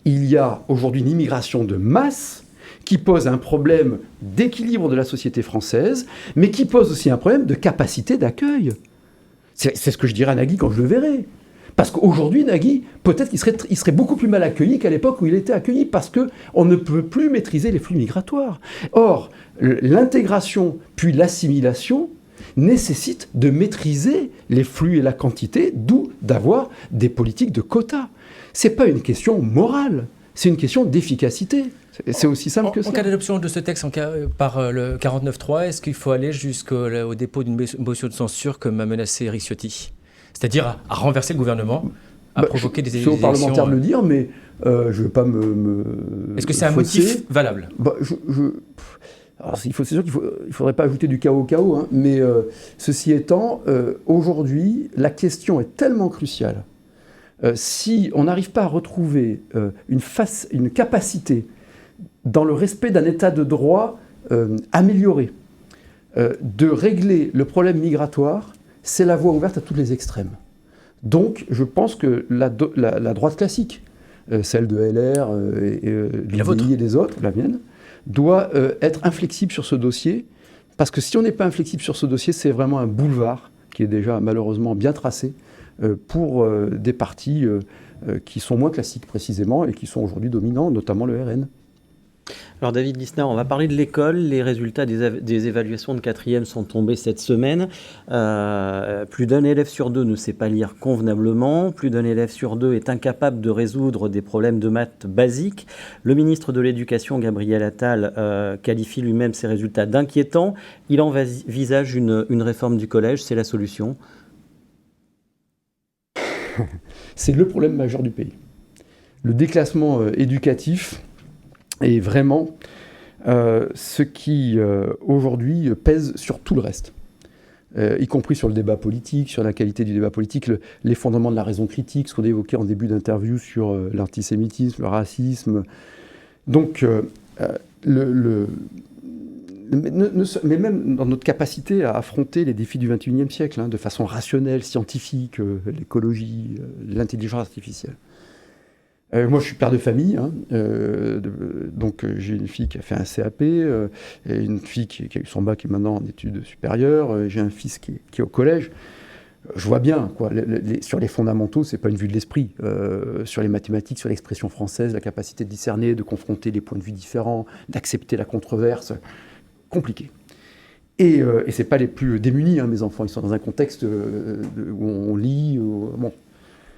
il y a aujourd'hui une immigration de masse qui pose un problème d'équilibre de la société française, mais qui pose aussi un problème de capacité d'accueil. C'est ce que je dirais à Nagui quand je le verrai. Parce qu'aujourd'hui, Nagui, peut-être qu'il serait beaucoup plus mal accueilli qu'à l'époque où il était accueilli, parce qu'on ne peut plus maîtriser les flux migratoires. Or, l'intégration puis l'assimilation nécessitent de maîtriser les flux et la quantité, d'où d'avoir des politiques de quotas. Ce n'est pas une question morale, c'est une question d'efficacité. C'est aussi simple que ça. En cas d'adoption de ce texte par le 49.3, est-ce qu'il faut aller jusqu'au dépôt d'une motion de censure comme a menacé Éric Ciotti ? C'est-à-dire à renverser le gouvernement, à provoquer des élections. C'est aux parlementaires de le dire, mais je ne veux pas Est-ce que c'est un motif valable ? Alors, c'est sûr qu'il ne faudrait pas ajouter du chaos au chaos, mais ceci étant, aujourd'hui, la question est tellement cruciale. Si on n'arrive pas à retrouver une capacité dans le respect d'un état de droit amélioré, de régler le problème migratoire, c'est la voie ouverte à tous les extrêmes. Donc, je pense que la droite classique, celle de LR du VI et des autres, la mienne, doit être inflexible sur ce dossier, parce que si on n'est pas inflexible sur ce dossier, c'est vraiment un boulevard qui est déjà malheureusement bien tracé pour des partis qui sont moins classiques précisément et qui sont aujourd'hui dominants, notamment le RN. Alors David Lisnard, on va parler de l'école. Les résultats des évaluations de 4e sont tombés cette semaine. Plus d'un élève sur 2 ne sait pas lire convenablement. Plus d'un élève sur 2 est incapable de résoudre des problèmes de maths basiques. Le ministre de l'Éducation, Gabriel Attal, qualifie lui-même ces résultats d'inquiétants. Il envisage une réforme du collège. C'est la solution ? C'est le problème majeur du pays. Le déclassement éducatif est vraiment ce qui, aujourd'hui, pèse sur tout le reste, y compris sur le débat politique, sur la qualité du débat politique, les fondements de la raison critique, ce qu'on a évoqué en début d'interview sur l'antisémitisme, le racisme. Donc, mais même dans notre capacité à affronter les défis du XXIe siècle, de façon rationnelle, scientifique, l'écologie, l'intelligence artificielle. Moi, je suis père de famille, donc j'ai une fille qui a fait un CAP, et une fille qui a eu son bac et maintenant en études supérieures, j'ai un fils qui est au collège. Je vois bien, quoi. Sur les fondamentaux, c'est pas une vue de l'esprit. Sur les mathématiques, sur l'expression française, la capacité de discerner, de confronter les points de vue différents, d'accepter la controverse, compliqué. Et c'est pas les plus démunis, hein, mes enfants. Ils sont dans un contexte où on lit. Bon.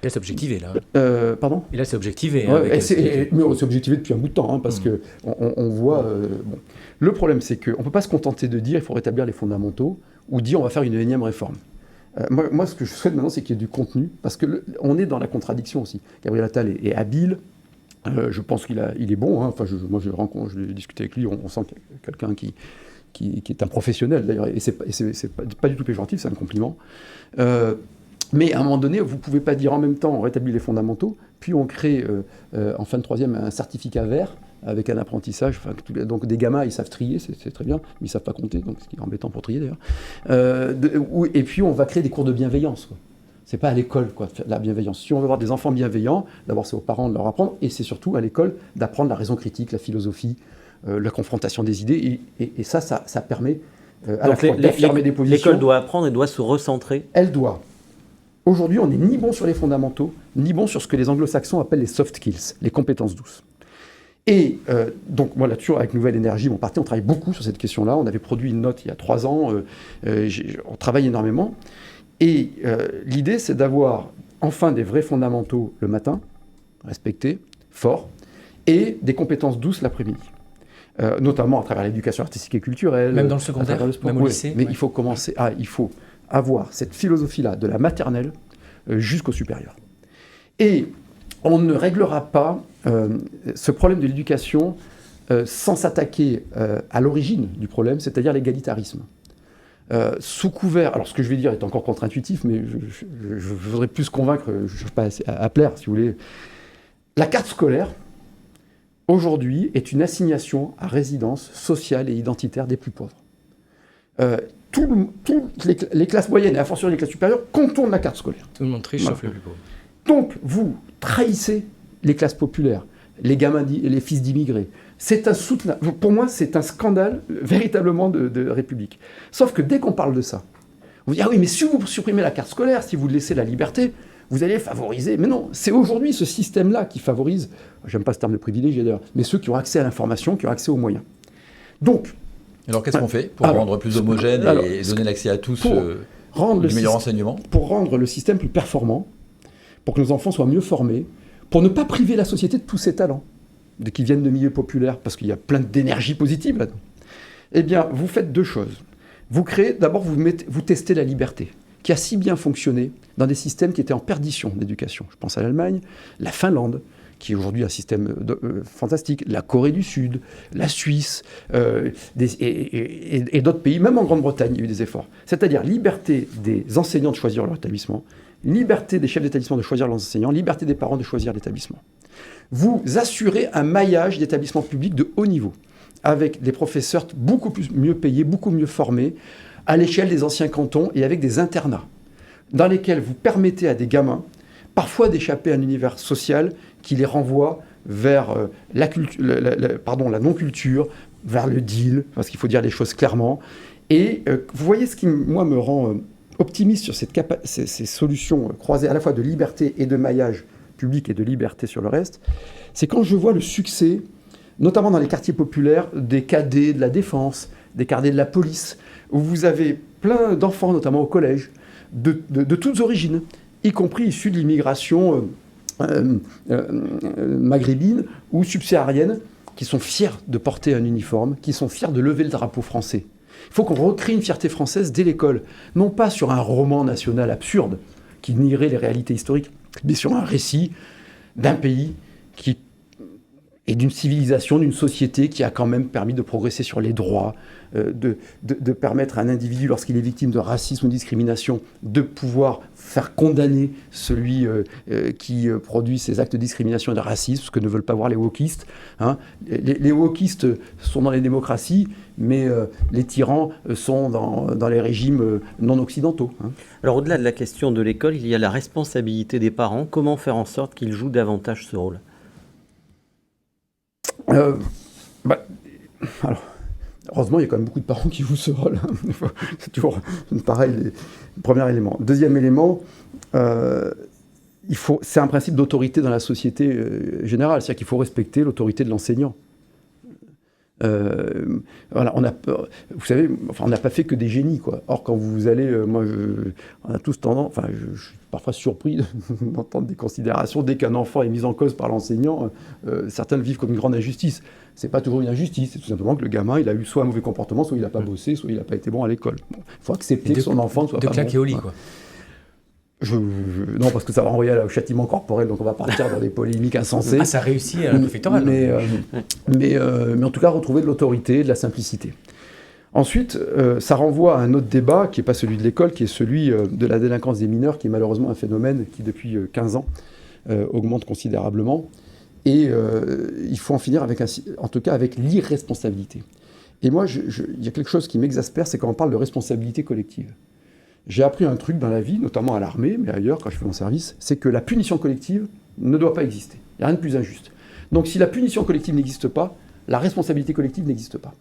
Et là, c'est objectivé, là. Pardon ? Et là, c'est objectivé. Ouais, mais c'est objectivé depuis un bout de temps, hein, parce que on voit. Bon. Le problème, c'est qu'on ne peut pas se contenter de dire il faut rétablir les fondamentaux ou dire on va faire une énième réforme. Moi, ce que je souhaite maintenant, c'est qu'il y ait du contenu, parce qu'on est dans la contradiction aussi. Gabriel Attal est habile. Je pense qu'il est bon. Hein. Enfin, moi, je l'ai discuté avec lui. On sent quelqu'un qui est un professionnel, d'ailleurs. Et c'est pas du tout péjoratif, c'est un compliment. Mais à un moment donné, vous ne pouvez pas dire en même temps on rétablit les fondamentaux, puis on crée en fin de troisième un certificat vert avec un apprentissage. Donc des gamins, ils savent trier, c'est très bien, mais ils ne savent pas compter, donc ce qui est embêtant pour trier d'ailleurs. Et puis on va créer des cours de bienveillance. C'est pas à l'école, quoi, la bienveillance. Si on veut avoir des enfants bienveillants, d'abord c'est aux parents de leur apprendre, et c'est surtout à l'école d'apprendre la raison critique, la philosophie, la confrontation des idées, et ça permet à la fois d'affirmer des positions. L'école doit apprendre et doit se recentrer. Elle doit. Aujourd'hui, on n'est ni bon sur les fondamentaux, ni bon sur ce que les anglo-saxons appellent les soft skills, les compétences douces. Et donc, moi, là-dessus, avec Nouvelle Énergie, mon parti, on travaille beaucoup sur cette question-là. On avait produit une note il y a 3 ans. On travaille énormément. Et l'idée, c'est d'avoir enfin des vrais fondamentaux le matin, respectés, forts, et des compétences douces l'après-midi. Notamment à travers l'éducation artistique et culturelle. Même dans le secondaire, même au lycée. Mais il faut commencer il faut avoir cette philosophie-là de la maternelle jusqu'au supérieur. Et on ne réglera pas ce problème de l'éducation sans s'attaquer à l'origine du problème, c'est-à-dire l'égalitarisme. Sous couvert, alors ce que je vais dire est encore contre-intuitif, mais je voudrais plus convaincre, je ne cherche pas à plaire, si vous voulez. La carte scolaire, aujourd'hui, est une assignation à résidence sociale et identitaire des plus pauvres. Toutes les classes moyennes et à fortiori les classes supérieures contournent la carte scolaire. Tout le monde triche, sauf les plus pauvres. Donc, vous trahissez les classes populaires, les gamins, les fils d'immigrés. C'est insoutenable. Pour moi, c'est un scandale véritablement de République. Sauf que dès qu'on parle de ça, vous dites « Ah oui, mais si vous supprimez la carte scolaire, si vous laissez la liberté, vous allez favoriser... » Mais non, c'est aujourd'hui ce système-là qui favorise, j'aime pas ce terme de privilégié d'ailleurs, mais ceux qui ont accès à l'information, qui ont accès aux moyens. Donc... Alors qu'est-ce qu'on fait pour rendre plus homogène et donner l'accès à tous du meilleur enseignement ? Pour rendre le système plus performant, pour que nos enfants soient mieux formés, pour ne pas priver la société de tous ses talents, qui viennent de milieux populaires, parce qu'il y a plein d'énergie positive là-dedans. Eh bien, vous faites 2 choses. Vous créez, d'abord, vous testez la liberté, qui a si bien fonctionné dans des systèmes qui étaient en perdition d'éducation. Je pense à l'Allemagne, la Finlande, qui est aujourd'hui un système fantastique, la Corée du Sud, la Suisse, et d'autres pays, même en Grande-Bretagne, il y a eu des efforts. C'est-à-dire liberté des enseignants de choisir leur établissement, liberté des chefs d'établissement de choisir leurs enseignants, liberté des parents de choisir l'établissement. Vous assurez un maillage d'établissements publics de haut niveau, avec des professeurs beaucoup mieux payés, beaucoup mieux formés, à l'échelle des anciens cantons et avec des internats, dans lesquels vous permettez à des gamins, parfois d'échapper à un univers social qui les renvoie vers la non-culture, vers le deal, parce qu'il faut dire les choses clairement. Et vous voyez ce qui, moi, me rend optimiste sur ces solutions croisées à la fois de liberté et de maillage public et de liberté sur le reste, c'est quand je vois le succès, notamment dans les quartiers populaires, des cadets de la défense, des cadets de la police, où vous avez plein d'enfants, notamment au collège, de toutes origines, y compris issus de l'immigration maghrébine ou subsaharienne, qui sont fiers de porter un uniforme, qui sont fiers de lever le drapeau français. Il faut qu'on recrée une fierté française dès l'école, non pas sur un roman national absurde qui nierait les réalités historiques, mais sur un récit d'un pays qui et d'une civilisation, d'une société qui a quand même permis de progresser sur les droits, de permettre à un individu, lorsqu'il est victime de racisme ou de discrimination, de pouvoir faire condamner celui qui produit ces actes de discrimination et de racisme, ce que ne veulent pas voir les wokistes. Hein. Les wokistes sont dans les démocraties, mais les tyrans sont dans les régimes non occidentaux. Hein. Alors au-delà de la question de l'école, il y a la responsabilité des parents. Comment faire en sorte qu'ils jouent davantage ce rôle ? Alors, Heureusement, il y a quand même beaucoup de parents qui jouent ce rôle. C'est toujours pareil, premier élément. Deuxième élément, c'est un principe d'autorité dans la société générale, c'est-à-dire qu'il faut respecter l'autorité de l'enseignant. Voilà, vous savez, on n'a pas fait que des génies, quoi. Or, quand vous allez, on a tous tendance, je suis parfois surpris d'entendre des considérations dès qu'un enfant est mis en cause par l'enseignant. Certains le vivent comme une grande injustice. C'est pas toujours une injustice, c'est tout simplement que le gamin, il a eu soit un mauvais comportement, soit il n'a pas bossé, soit il n'a pas été bon à l'école. Il faut accepter que son enfant soit pas bon. De claquer au lit, quoi. Non, parce que ça va renvoyer au châtiment corporel, donc on va partir dans des polémiques insensées. Ah, ça réussit à la préfectorale. Mais en tout cas, retrouver de l'autorité, de la simplicité. Ensuite, ça renvoie à un autre débat, qui n'est pas celui de l'école, qui est celui de la délinquance des mineurs, qui est malheureusement un phénomène qui, depuis 15 ans, augmente considérablement. Et il faut en finir en tout cas avec l'irresponsabilité. Et moi, il y a quelque chose qui m'exaspère, c'est quand on parle de responsabilité collective. J'ai appris un truc dans la vie, notamment à l'armée, mais ailleurs, quand je fais mon service, c'est que la punition collective ne doit pas exister. Il n'y a rien de plus injuste. Donc si la punition collective n'existe pas, la responsabilité collective n'existe pas.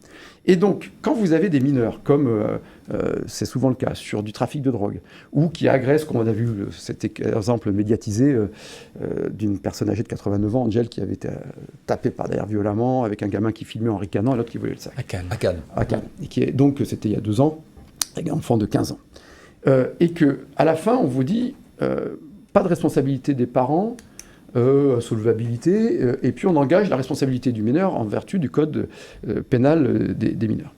Et donc, quand vous avez des mineurs, comme c'est souvent le cas, sur du trafic de drogue, ou qui agressent, comme on a vu cet exemple médiatisé d'une personne âgée de 89 ans, Angel, qui avait été tapée par derrière violemment, avec un gamin qui filmait en ricanant, et l'autre qui volait le sac. À Cannes. Et donc, c'était il y a 2 ans, avec un enfant de 15 ans. Et qu'à la fin, on vous dit, pas de responsabilité des parents, solvabilité, et puis on engage la responsabilité du mineur en vertu du code pénal des mineurs,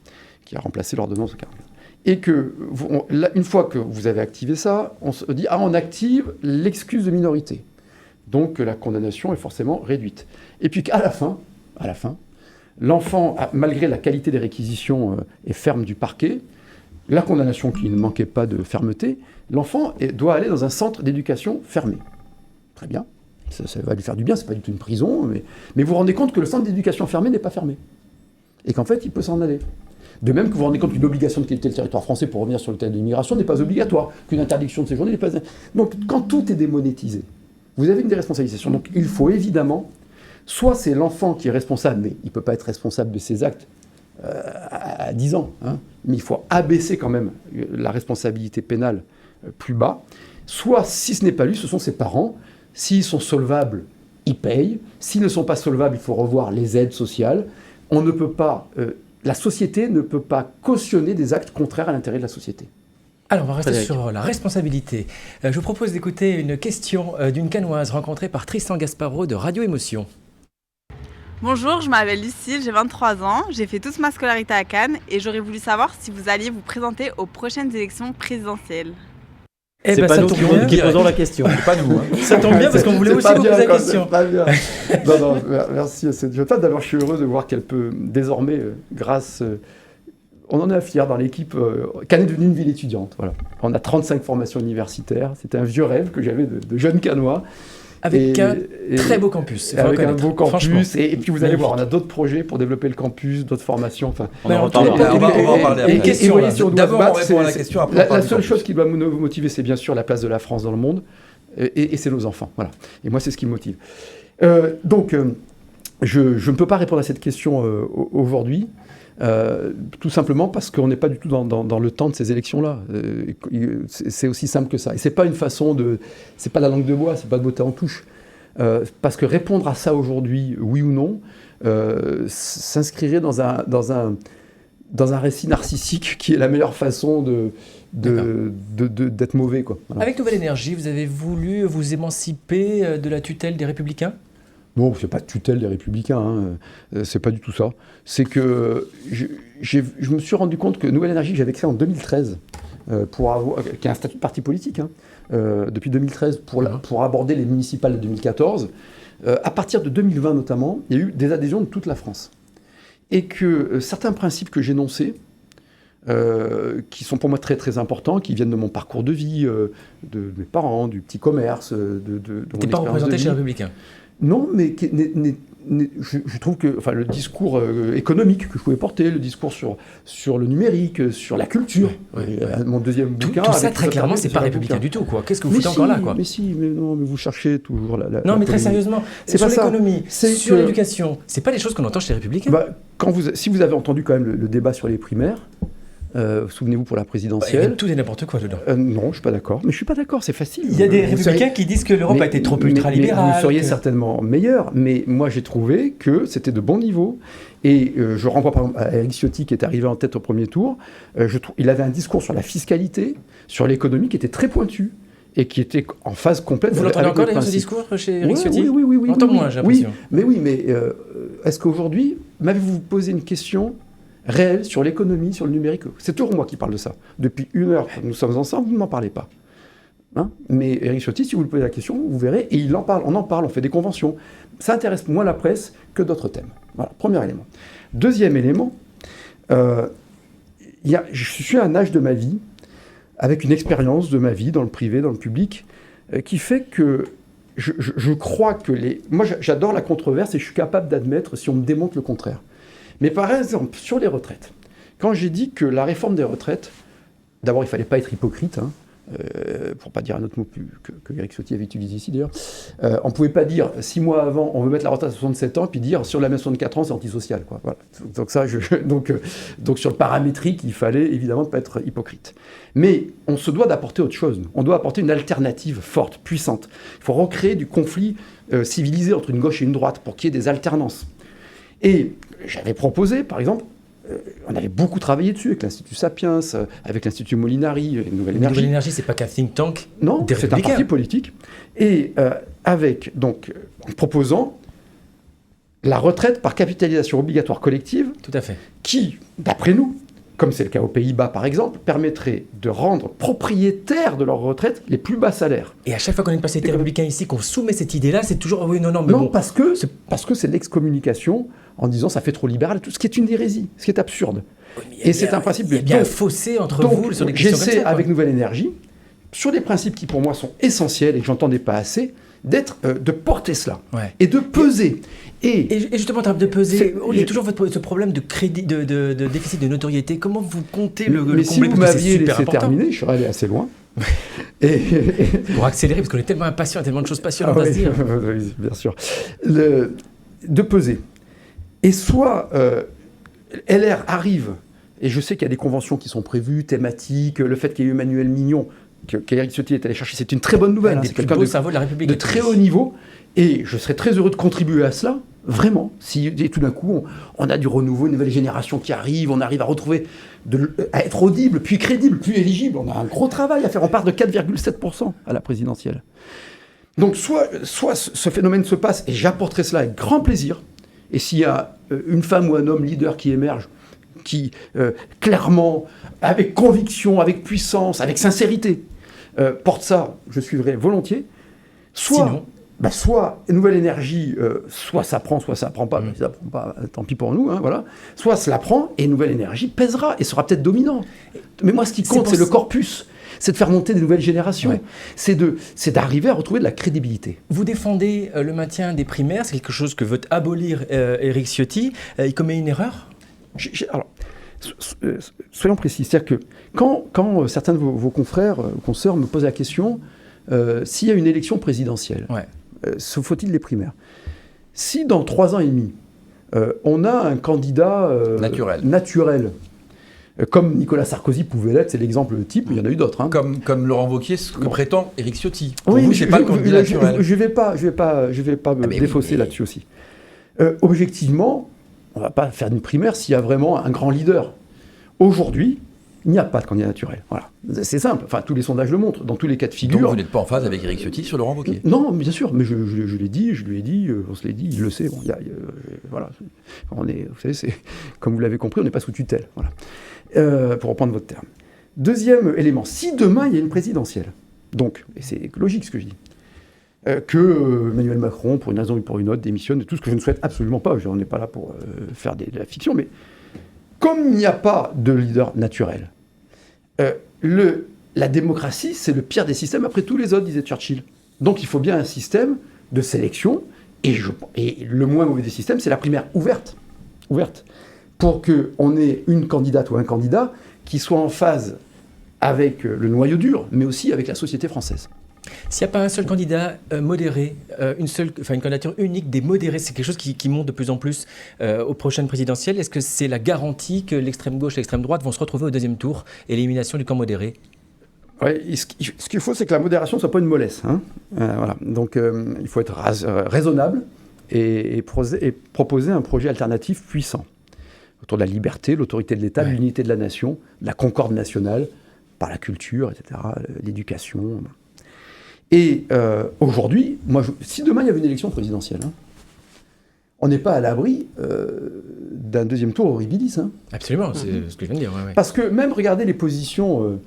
qui a remplacé l'ordonnance de 41. Et que, une fois que vous avez activé ça, on se dit, on active l'excuse de minorité. Donc la condamnation est forcément réduite. Et puis qu'à la fin, l'enfant, malgré la qualité des réquisitions et ferme du parquet, la condamnation qui ne manquait pas de fermeté, l'enfant doit aller dans un centre d'éducation fermé. Très bien, ça va lui faire du bien, c'est pas du tout une prison, mais vous vous rendez compte que le centre d'éducation fermé n'est pas fermé. Et qu'en fait, il peut s'en aller. De même que vous vous rendez compte qu'une obligation de quitter le territoire français pour revenir sur le territoire de l'immigration n'est pas obligatoire, qu'une interdiction de séjourner n'est pas... Donc, quand tout est démonétisé, vous avez une déresponsabilisation. Donc, il faut évidemment, soit c'est l'enfant qui est responsable, mais il ne peut pas être responsable de ses actes, à 10 ans, mais il faut abaisser quand même la responsabilité pénale plus bas. Soit, si ce n'est pas lui, ce sont ses parents. S'ils sont solvables, ils payent. S'ils ne sont pas solvables, il faut revoir les aides sociales. On ne peut pas, la société ne peut pas cautionner des actes contraires à l'intérêt de la société. Alors, on va rester sur la responsabilité. Je vous propose d'écouter une question d'une Cannoise rencontrée par Tristan Gasparro de Radio Émotion. Bonjour, je m'appelle Lucille, j'ai 23 ans, j'ai fait toute ma scolarité à Cannes et j'aurais voulu savoir si vous alliez vous présenter aux prochaines élections présidentielles. C'est pas nous qui posons la question. C'est pas nous. Ça tombe bien parce qu'on voulait aussi vous poser la question. C'est pas bien. Non, merci à cette jeune femme. D'abord, je suis heureux de voir qu'elle peut désormais, grâce... on en est fiers dans l'équipe. Cannes est devenue une ville étudiante. Voilà. On a 35 formations universitaires. C'était un vieux rêve que j'avais de jeune Cannois. Avec un très beau campus. Avec un beau campus. Et puis vous allez voir, on a d'autres projets pour développer le campus, d'autres formations. Enfin, on en reparlera. On va en parler après. D'abord, on répond à la question. La seule chose qui doit nous motiver, c'est bien sûr la place de la France dans le monde. Et c'est nos enfants. Voilà. Et moi, c'est ce qui me motive. Donc, je ne peux pas répondre à cette question aujourd'hui. Tout simplement parce qu'on n'est pas du tout dans le temps de ces élections-là. C'est aussi simple que ça. Et c'est pas une façon de... C'est pas la langue de bois, c'est pas de botter en touche. Parce que répondre à ça aujourd'hui, oui ou non, s'inscrirait dans un récit narcissique qui est la meilleure façon d'être mauvais, quoi. Voilà. Avec Nouvelle Énergie, vous avez voulu vous émanciper de la tutelle des Républicains ? Non, c'est pas tutelle des Républicains, c'est pas du tout ça. C'est que je me suis rendu compte que Nouvelle Énergie, que j'avais créé en 2013, qui a un statut de parti politique, depuis 2013, pour aborder les municipales de 2014, à partir de 2020 notamment, il y a eu des adhésions de toute la France. Et que certains principes que j'énonçais, qui sont pour moi très très importants, qui viennent de mon parcours de vie, de mes parents, du petit commerce, de mon expérience de vie. T'es pas représenté chez les Républicains ? Non, mais je trouve que le discours économique que je pouvais porter, le discours sur le numérique, sur la culture, mon deuxième bouquin... Tout ça, très clairement, c'est pas républicain du tout, quoi. Qu'est-ce que vous faites encore là, quoi? Mais vous cherchez toujours la Non, mais très sérieusement, sur l'économie, sur l'éducation, c'est pas les choses qu'on entend chez les Républicains. Si vous avez entendu quand même le débat sur les primaires, souvenez-vous pour la présidentielle. Il y a tout et n'importe quoi dedans. Non, je suis pas d'accord. Mais je suis pas d'accord, c'est facile. Il y a des républicains qui disent que l'Europe a été trop ultralibérale. Vous seriez certainement meilleur, mais moi j'ai trouvé que c'était de bon niveau. Et je renvoie par exemple à Éric Ciotti qui est arrivé en tête au premier tour. Il avait un discours sur la fiscalité, sur l'économie qui était très pointu et qui était en phase complète. Vous l'entendez encore d'ailleurs ce discours chez Éric Ciotti? Oui. On entend moins, j'ai l'impression. Mais est-ce qu'aujourd'hui, m'avez-vous posé une question réel sur l'économie, sur le numérique? C'est toujours moi qui parle de ça. Depuis 1 heure, nous sommes ensemble, vous ne m'en parlez pas. Mais Éric Ciotti, si vous lui posez la question, vous verrez, et on en parle, on fait des conventions. Ça intéresse moins la presse que d'autres thèmes. Voilà, premier élément. Deuxième élément, je suis à un âge de ma vie, avec une expérience de ma vie, dans le privé, dans le public, qui fait que je crois que moi j'adore la controverse et je suis capable d'admettre si on me démontre le contraire. Mais par exemple, sur les retraites, quand j'ai dit que la réforme des retraites, d'abord il ne fallait pas être hypocrite, pour ne pas dire un autre mot que Éric Ciotti avait utilisé ici d'ailleurs, on ne pouvait pas dire 6 mois avant on veut mettre la retraite à 67 ans, puis dire si on la met à 64 ans c'est antisocial, quoi. Voilà. Donc sur le paramétrique, il fallait évidemment ne pas être hypocrite. Mais on se doit d'apporter autre chose, on doit apporter une alternative forte, puissante. Il faut recréer du conflit civilisé entre une gauche et une droite pour qu'il y ait des alternances. Et j'avais proposé, par exemple, on avait beaucoup travaillé dessus avec l'Institut Sapiens, avec l'Institut Molinari, Nouvelle Énergie. Nouvelle Énergie, c'est pas qu'un think tank. Non, c'est un parti politique. Et en proposant la retraite par capitalisation obligatoire collective, tout à fait, qui, d'après nous, comme c'est le cas aux Pays-Bas par exemple, permettrait de rendre propriétaires de leur retraite les plus bas salaires. Et à chaque fois qu'on a une personnalité républicaine ici, qu'on soumet cette idée-là, c'est toujours oui, non, mais non, bon. parce que c'est de l'excommunication en disant ça fait trop libéral, tout ce qui est une hérésie, ce qui est absurde. Oui, et c'est un principe. Il y a bien un fossé entre vous sur les questions comme ça. J'essaie avec Nouvelle Énergie, sur des principes qui pour moi sont essentiels et que j'entendais pas assez, de porter cela et de peser. Et justement, en termes de peser, il y a toujours ce problème de crédit, de déficit de notoriété. Comment vous comptez le combler? Si vous m'aviez laissé terminer, je serais allé assez loin. Pour accélérer, parce qu'on est tellement impatient, tellement de choses passionnantes à se dire. Oui, bien sûr. De peser. Et soit LR arrive, et je sais qu'il y a des conventions qui sont prévues, thématiques, le fait qu'il y ait eu Emmanuel Mignon, qu'Éric Ciotti est allé chercher, c'est une très bonne nouvelle. C'est quelqu'un de la République de très haut niveau, et je serais très heureux de contribuer à cela, vraiment. Si tout d'un coup, on a du renouveau, une nouvelle génération qui arrive, on arrive à retrouver, à être audible, puis crédible, puis éligible, on a un gros travail à faire. On part de 4,7% à la présidentielle. Donc soit ce phénomène se passe, et j'apporterai cela avec grand plaisir, et s'il y a une femme ou un homme leader qui émerge, qui clairement, avec conviction, avec puissance, avec sincérité, porte ça, je suivrai volontiers. Soit Nouvelle Énergie, soit ça prend pas, mais ça prend pas, tant pis pour nous, voilà. Soit cela prend et Nouvelle Énergie pèsera et sera peut-être dominant. Mais moi, ce qui compte, c'est le corpus. C'est de faire monter des nouvelles générations. Ouais. C'est d'arriver à retrouver de la crédibilité. Vous défendez le maintien des primaires, c'est quelque chose que veut abolir Éric Ciotti. Il commet une erreur? Alors, soyons précis. C'est-à-dire que quand certains de vos confrères ou consoeurs me posent la question, s'il y a une élection présidentielle, faut-il les primaires? Si dans 3 ans et demi, on a un candidat naturel, comme Nicolas Sarkozy pouvait l'être, c'est l'exemple type, il y en a eu d'autres. Hein. Comme Laurent Wauquiez, ce que prétend Éric Ciotti. Oui, vous, c'est pas le candidat naturel. Je vais pas me défausser là-dessus aussi. Objectivement, on ne va pas faire une primaire s'il y a vraiment un grand leader. Aujourd'hui, il n'y a pas de candidat naturel. Voilà. C'est simple. Enfin, tous les sondages le montrent. Dans tous les cas de figure. Donc vous n'êtes pas en phase avec Éric Ciotti sur Laurent Wauquiez? Non, bien sûr. Mais je l'ai dit, je lui ai dit, on se l'est dit, il le sait. Bon, voilà. Vous savez, comme vous l'avez compris, on n'est pas sous tutelle. Voilà. Pour reprendre votre terme. Deuxième élément. Si demain, il y a une présidentielle, donc, et c'est logique ce que je dis, que Emmanuel Macron, pour une raison ou pour une autre, démissionne, tout ce que je ne souhaite absolument pas. On n'est pas là pour faire de la fiction, mais comme il n'y a pas de leader naturel, la démocratie, c'est le pire des systèmes après tous les autres, disait Churchill. Donc il faut bien un système de sélection Et le moins mauvais des systèmes, c'est la primaire ouverte, pour qu'on ait une candidate ou un candidat qui soit en phase avec le noyau dur, mais aussi avec la société française. S'il n'y a pas un seul candidat modéré, une candidature unique des modérés, c'est quelque chose qui monte de plus en plus aux prochaines présidentielles. Est-ce que c'est la garantie que l'extrême gauche et l'extrême droite vont se retrouver au deuxième tour et l'élimination du camp modéré? Oui, ce qu'il faut, c'est que la modération ne soit pas une mollesse. Voilà. Donc, il faut être raisonnable et proposer un projet alternatif puissant autour de la liberté, l'autorité de l'État, l'unité de la nation, la concorde nationale, par la culture, etc., l'éducation. Et aujourd'hui, si demain il y avait une élection présidentielle, on n'est pas à l'abri d'un deuxième tour horribilis. Absolument, c'est ce que je viens de dire. Ouais. Parce que même, regardez les positions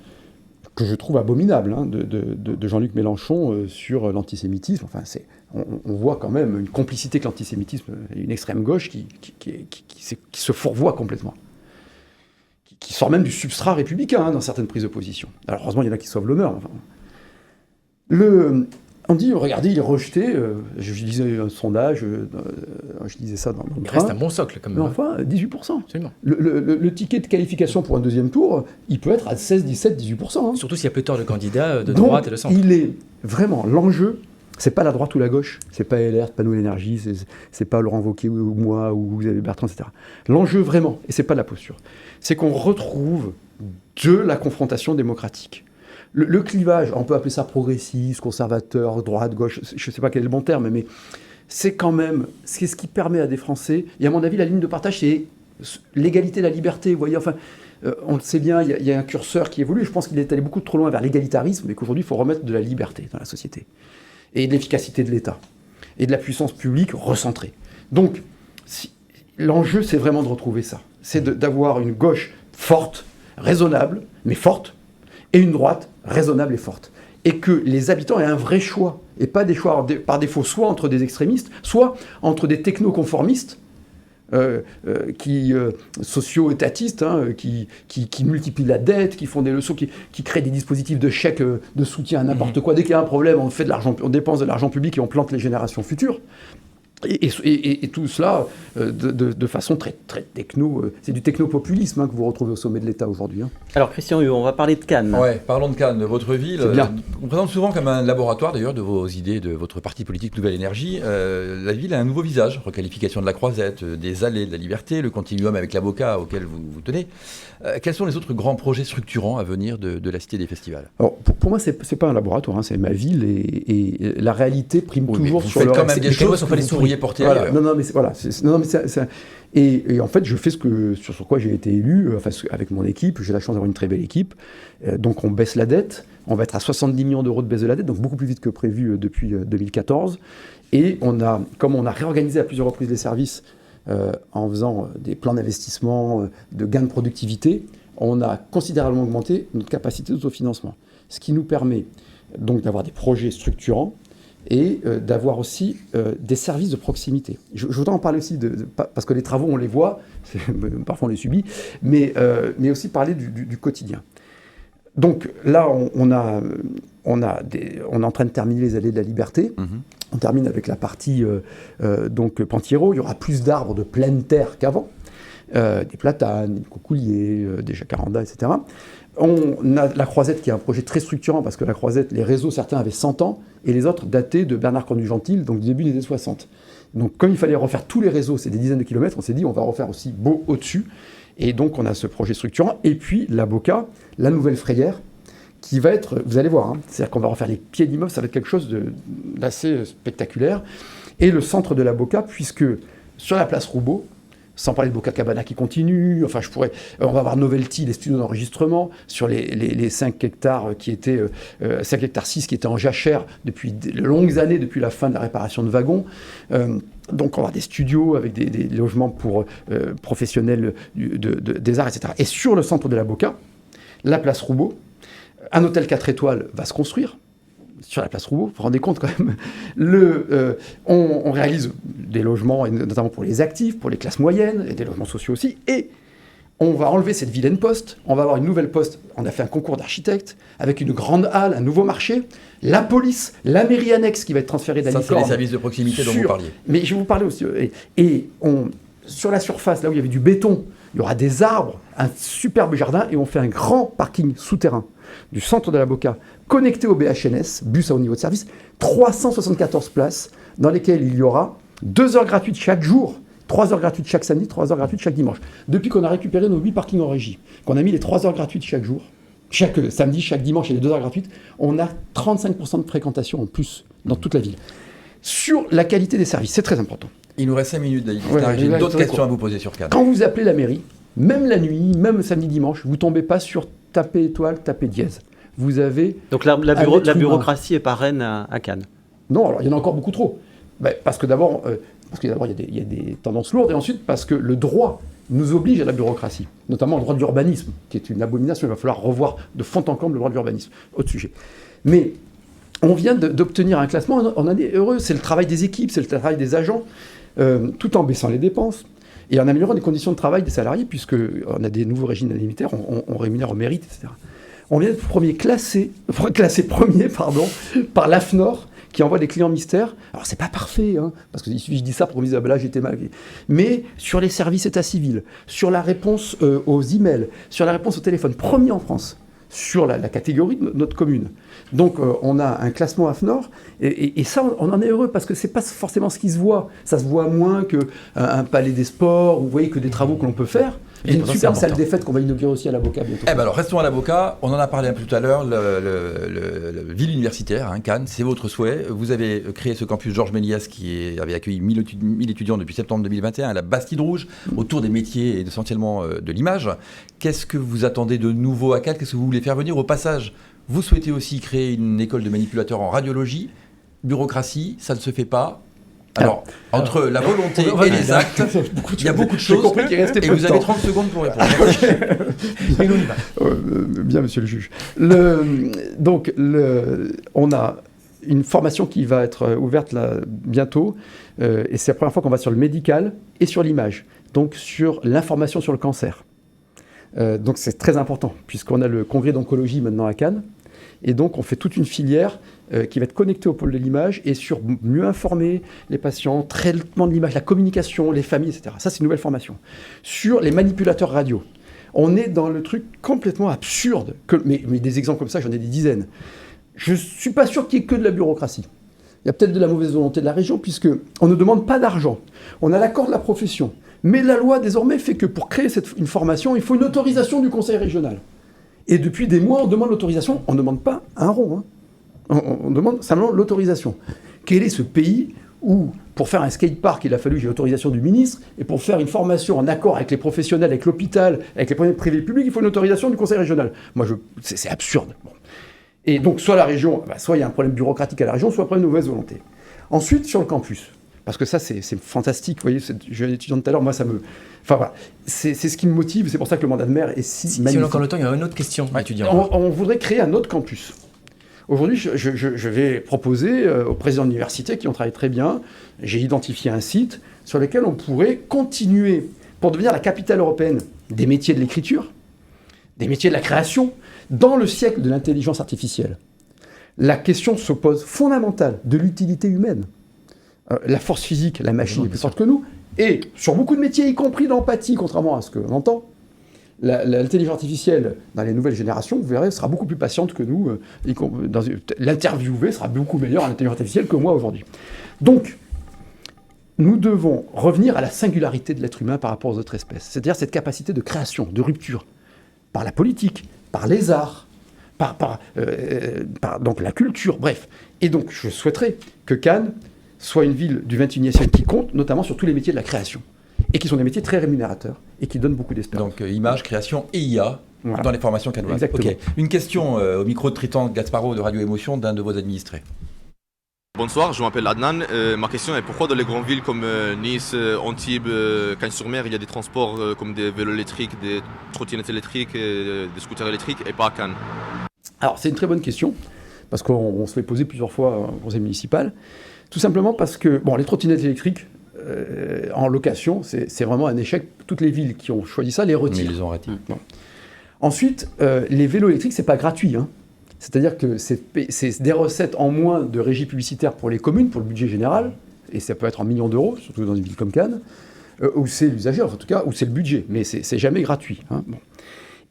que je trouve abominables de Jean-Luc Mélenchon sur l'antisémitisme. Enfin, on voit quand même une complicité avec l'antisémitisme, une extrême gauche qui se fourvoie complètement. Qui sort même du substrat républicain dans certaines prises de position. Alors heureusement, il y en a qui sauvent l'honneur. Enfin. On dit, regardez, il est rejeté. Je lisais un sondage, je disais ça dans le Il reste un bon socle, quand même. Mais enfin, 18%. Absolument. Le ticket de qualification pour un deuxième tour, il peut être à 16, 17, 18%. Surtout s'il y a pléthore de candidats de droite et de centre. Il est vraiment l'enjeu. C'est pas la droite ou la gauche, c'est pas LR, c'est pas Nous l'Énergie, c'est pas Laurent Wauquiez ou moi ou Xavier Bertrand, etc. L'enjeu vraiment, et c'est pas de la posture, c'est qu'on retrouve de la confrontation démocratique. Le clivage, on peut appeler ça progressiste, conservateur, droite, gauche, je sais pas quel est le bon terme, mais c'est quand même ce qui permet à des Français, et à mon avis la ligne de partage c'est l'égalité, la liberté, vous voyez, enfin... on le sait bien, il y a un curseur qui évolue, je pense qu'il est allé beaucoup trop loin vers l'égalitarisme, mais qu'aujourd'hui il faut remettre de la liberté dans la société. Et de l'efficacité de l'État, et de la puissance publique recentrée. Donc, l'enjeu, c'est vraiment de retrouver ça. C'est d'avoir une gauche forte, raisonnable, mais forte, et une droite raisonnable et forte. Et que les habitants aient un vrai choix, et pas des choix par défaut, soit entre des extrémistes, soit entre des technoconformistes, socio-étatistes, qui multiplient la dette, qui font des leçons, qui créent des dispositifs de chèques de soutien à n'importe quoi. Dès qu'il y a un problème, on dépense de l'argent public et on plante les générations futures. Et tout cela de façon très, très techno. C'est du technopopulisme que vous retrouvez au sommet de l'État aujourd'hui. Alors Christian Huot, on va parler de Cannes. Ouais, parlons de Cannes, votre ville. Bien. On présente souvent comme un laboratoire d'ailleurs de vos idées, de votre parti politique Nouvelle Énergie. La ville a un nouveau visage, requalification de la Croisette, des allées de la liberté, le continuum avec l'avocat auquel vous tenez. Quels sont les autres grands projets structurants à venir de la Cité des Festivals? Alors, pour moi, c'est pas un laboratoire, c'est ma ville et la réalité prime toujours sur le reste. Vous faites quand même des choses que vous pourriez porter ailleurs. Et en fait, je fais sur quoi j'ai été élu, avec mon équipe. J'ai la chance d'avoir une très belle équipe. Donc on baisse la dette. On va être à 70 millions d'euros de baisse de la dette, donc beaucoup plus vite que prévu depuis 2014. Et comme on a réorganisé à plusieurs reprises les services en faisant des plans d'investissement, de gains de productivité, on a considérablement augmenté notre capacité d'autofinancement. Ce qui nous permet donc d'avoir des projets structurants et d'avoir aussi des services de proximité. Je voudrais en parler aussi, parce que les travaux, on les voit, parfois on les subit, mais aussi parler du quotidien. Donc là, on est en train de terminer les allées de la liberté. On termine avec la partie Panthiero. Il y aura plus d'arbres de pleine terre qu'avant. Des platanes, des cocouriers, des jacarandas, etc. On a la Croisette qui est un projet très structurant parce que la Croisette, les réseaux, certains avaient 100 ans et les autres datés de Bernard Cornut-Gentil, donc du début des années 60. Donc comme il fallait refaire tous les réseaux, c'est des dizaines de kilomètres, on s'est dit on va refaire aussi beau au-dessus. Et donc on a ce projet structurant. Et puis la Boca, la nouvelle frayère, qui va être, vous allez voir, c'est-à-dire qu'on va refaire les pieds d'immeuble, ça va être quelque chose d'assez spectaculaire. Et le centre de la Boca, puisque sur la place Roubaud, sans parler de Boca Cabana qui continue, on va avoir Novelty, les studios d'enregistrement, sur les 5 hectares qui étaient, 5 hectares 6 qui étaient en jachère depuis de longues années, depuis la fin de la réparation de wagons. Donc on va avoir des studios avec des logements pour professionnels des arts, etc. Et sur le centre de la Boca, la place Roubaud, un hôtel 4 étoiles va se construire sur la place Roubaud. Vous vous rendez compte quand même. On réalise des logements, et notamment pour les actifs, pour les classes moyennes, et des logements sociaux aussi. Et on va enlever cette vilaine poste, on va avoir une nouvelle poste, on a fait un concours d'architectes, avec une grande halle, un nouveau marché, la police, la mairie annexe qui va être transférée d'Alicorne. Ça, c'est les services de proximité dont vous parliez. Mais je vais vous parler aussi, sur la surface, là où il y avait du béton, il y aura des arbres, un superbe jardin, et on fait un grand parking souterrain du centre de la Boca, connecté au BHNS, bus à haut niveau de service, 374 places, dans lesquelles il y aura 2 heures gratuites chaque jour, 3 heures gratuites chaque samedi, 3 heures gratuites chaque dimanche. Depuis qu'on a récupéré nos 8 parkings en régie, qu'on a mis les 3 heures gratuites chaque jour, chaque samedi, chaque dimanche et les 2 heures gratuites, on a 35% de fréquentation en plus dans toute la ville. Sur la qualité des services, c'est très important. Il nous reste 5 minutes, David Lisnard. J'ai d'autres questions à vous poser sur Cannes. Quand vous appelez la mairie, même la nuit, même samedi, dimanche, vous ne tombez pas sur taper étoile, taper dièse. Vous avez... Donc la bureaucratie est pas reine à Cannes. Non, alors il y en a encore beaucoup trop. Parce que d'abord, il y a des tendances lourdes, et ensuite parce que le droit nous oblige à la bureaucratie, notamment le droit de l'urbanisme, qui est une abomination. Il va falloir revoir de fond en comble le droit de l'urbanisme. Autre sujet. Mais on vient d'obtenir un classement, on en est heureux. C'est le travail des équipes, c'est le travail des agents, tout en baissant les dépenses et en améliorant les conditions de travail des salariés, puisqu'on a des nouveaux régimes indemnitaires, on rémunère au mérite, etc. On vient d'être classé premier par l'AFNOR, qui envoie des clients mystères. Alors, c'est pas parfait, parce que je dis ça pour me dire, là, j'étais mal. Mais sur les services état civil, sur la réponse aux emails, sur la réponse au téléphone, premier en France, sur la catégorie de notre commune. Donc, on a un classement AFNOR, et ça, on en est heureux, parce que c'est pas forcément ce qui se voit. Ça se voit moins qu'un palais des sports, ou vous voyez, que des travaux que l'on peut faire. Et une superbe salle des fêtes qu'on va inaugurer aussi à la Boca bientôt. Alors, restons à la Boca. On en a parlé un peu tout à l'heure. Le ville universitaire, Cannes, c'est votre souhait. Vous avez créé ce campus Georges Méliès qui avait accueilli 1000 étudiants depuis septembre 2021 à la Bastide Rouge, autour des métiers et essentiellement de l'image. Qu'est-ce que vous attendez de nouveau à Cannes? Qu'est-ce que vous voulez faire venir? Au passage, vous souhaitez aussi créer une école de manipulateurs en radiologie. Bureaucratie, ça ne se fait pas. Alors, entre la volonté et les actes, il y a beaucoup de choses, et vous avez 30 secondes pour répondre. Et on y va. Bien, monsieur le juge. On a une formation qui va être ouverte là, bientôt, et c'est la première fois qu'on va sur le médical et sur l'image, donc sur l'information sur le cancer. Donc c'est très important, puisqu'on a le congrès d'oncologie maintenant à Cannes, et donc on fait toute une filière qui va être connectée au pôle de l'image et sur mieux informer les patients, traitement de l'image, la communication, les familles, etc. Ça, c'est une nouvelle formation. Sur les manipulateurs radio, on est dans le truc complètement absurde, mais des exemples comme ça, j'en ai des dizaines. Je ne suis pas sûr qu'il y ait que de la bureaucratie. Il y a peut-être de la mauvaise volonté de la région, puisqu'on ne demande pas d'argent. On a l'accord de la profession. Mais la loi, désormais, fait que pour créer une formation, il faut une autorisation du conseil régional. Et depuis des mois, on demande l'autorisation. On ne demande pas un rond. On demande simplement l'autorisation. Quel est ce pays où, pour faire un skatepark, il a fallu que j'ai l'autorisation du ministre, et pour faire une formation en accord avec les professionnels, avec l'hôpital, avec les professionnels privés et publics, il faut une autorisation du conseil régional. C'est absurde. Bon. Et donc, soit la région, soit il y a un problème bureaucratique à la région, soit un problème de mauvaise volonté. Ensuite, sur le campus. Parce que ça, c'est fantastique. Vous voyez, je suis étudiant tout à l'heure, moi, ça me... Enfin, voilà. C'est ce qui me motive, c'est pour ça que le mandat de maire est si magnifique. Si on a encore le temps, il y a une autre question, étudiant. On voudrait créer un autre campus. Aujourd'hui, je vais proposer aux présidents d'université qui ont travaillé très bien, j'ai identifié un site sur lequel on pourrait continuer pour devenir la capitale européenne des métiers de l'écriture, des métiers de la création, dans le siècle de l'intelligence artificielle. La question se pose fondamentale de l'utilité humaine. La force physique, la machine est plus forte que nous, et sur beaucoup de métiers, y compris l'empathie, contrairement à ce qu'on entend, l'intelligence artificielle, dans les nouvelles générations, vous verrez, sera beaucoup plus patiente que nous. L'interviewé sera beaucoup meilleur en intelligence artificielle que moi aujourd'hui. Donc, nous devons revenir à la singularité de l'être humain par rapport aux autres espèces. C'est-à-dire cette capacité de création, de rupture, par la politique, par les arts, par donc la culture, bref. Et donc, je souhaiterais que Cannes soit une ville du XXIe siècle qui compte, notamment sur tous les métiers de la création, et qui sont des métiers très rémunérateurs, et qui donnent beaucoup d'espérance. Donc, image, création et IA, voilà, dans les formations cannoises. Exactement. Okay. Une question au micro de Triton Gasparo de Radio Émotion d'un de vos administrés. Bonsoir, je m'appelle Adnan. Ma question est pourquoi dans les grandes villes comme Nice, Antibes, Cagnes-sur-Mer, il y a des transports comme des vélos électriques, des trottinettes électriques, des scooters électriques et pas à Cannes? Alors, c'est une très bonne question, parce qu'on se l'est posé plusieurs fois au conseil municipal. Tout simplement parce que, les trottinettes électriques, en location, c'est vraiment un échec. Toutes les villes qui ont choisi ça les retirent. Mais ils ont raté. Bon. Ensuite, les vélos électriques, c'est pas gratuit. Hein. C'est-à-dire que c'est des recettes en moins de régie publicitaire pour les communes, pour le budget général, et ça peut être en millions d'euros, surtout dans une ville comme Cannes, où c'est l'usager, enfin, en tout cas, où c'est le budget, mais c'est jamais gratuit. Hein. Bon.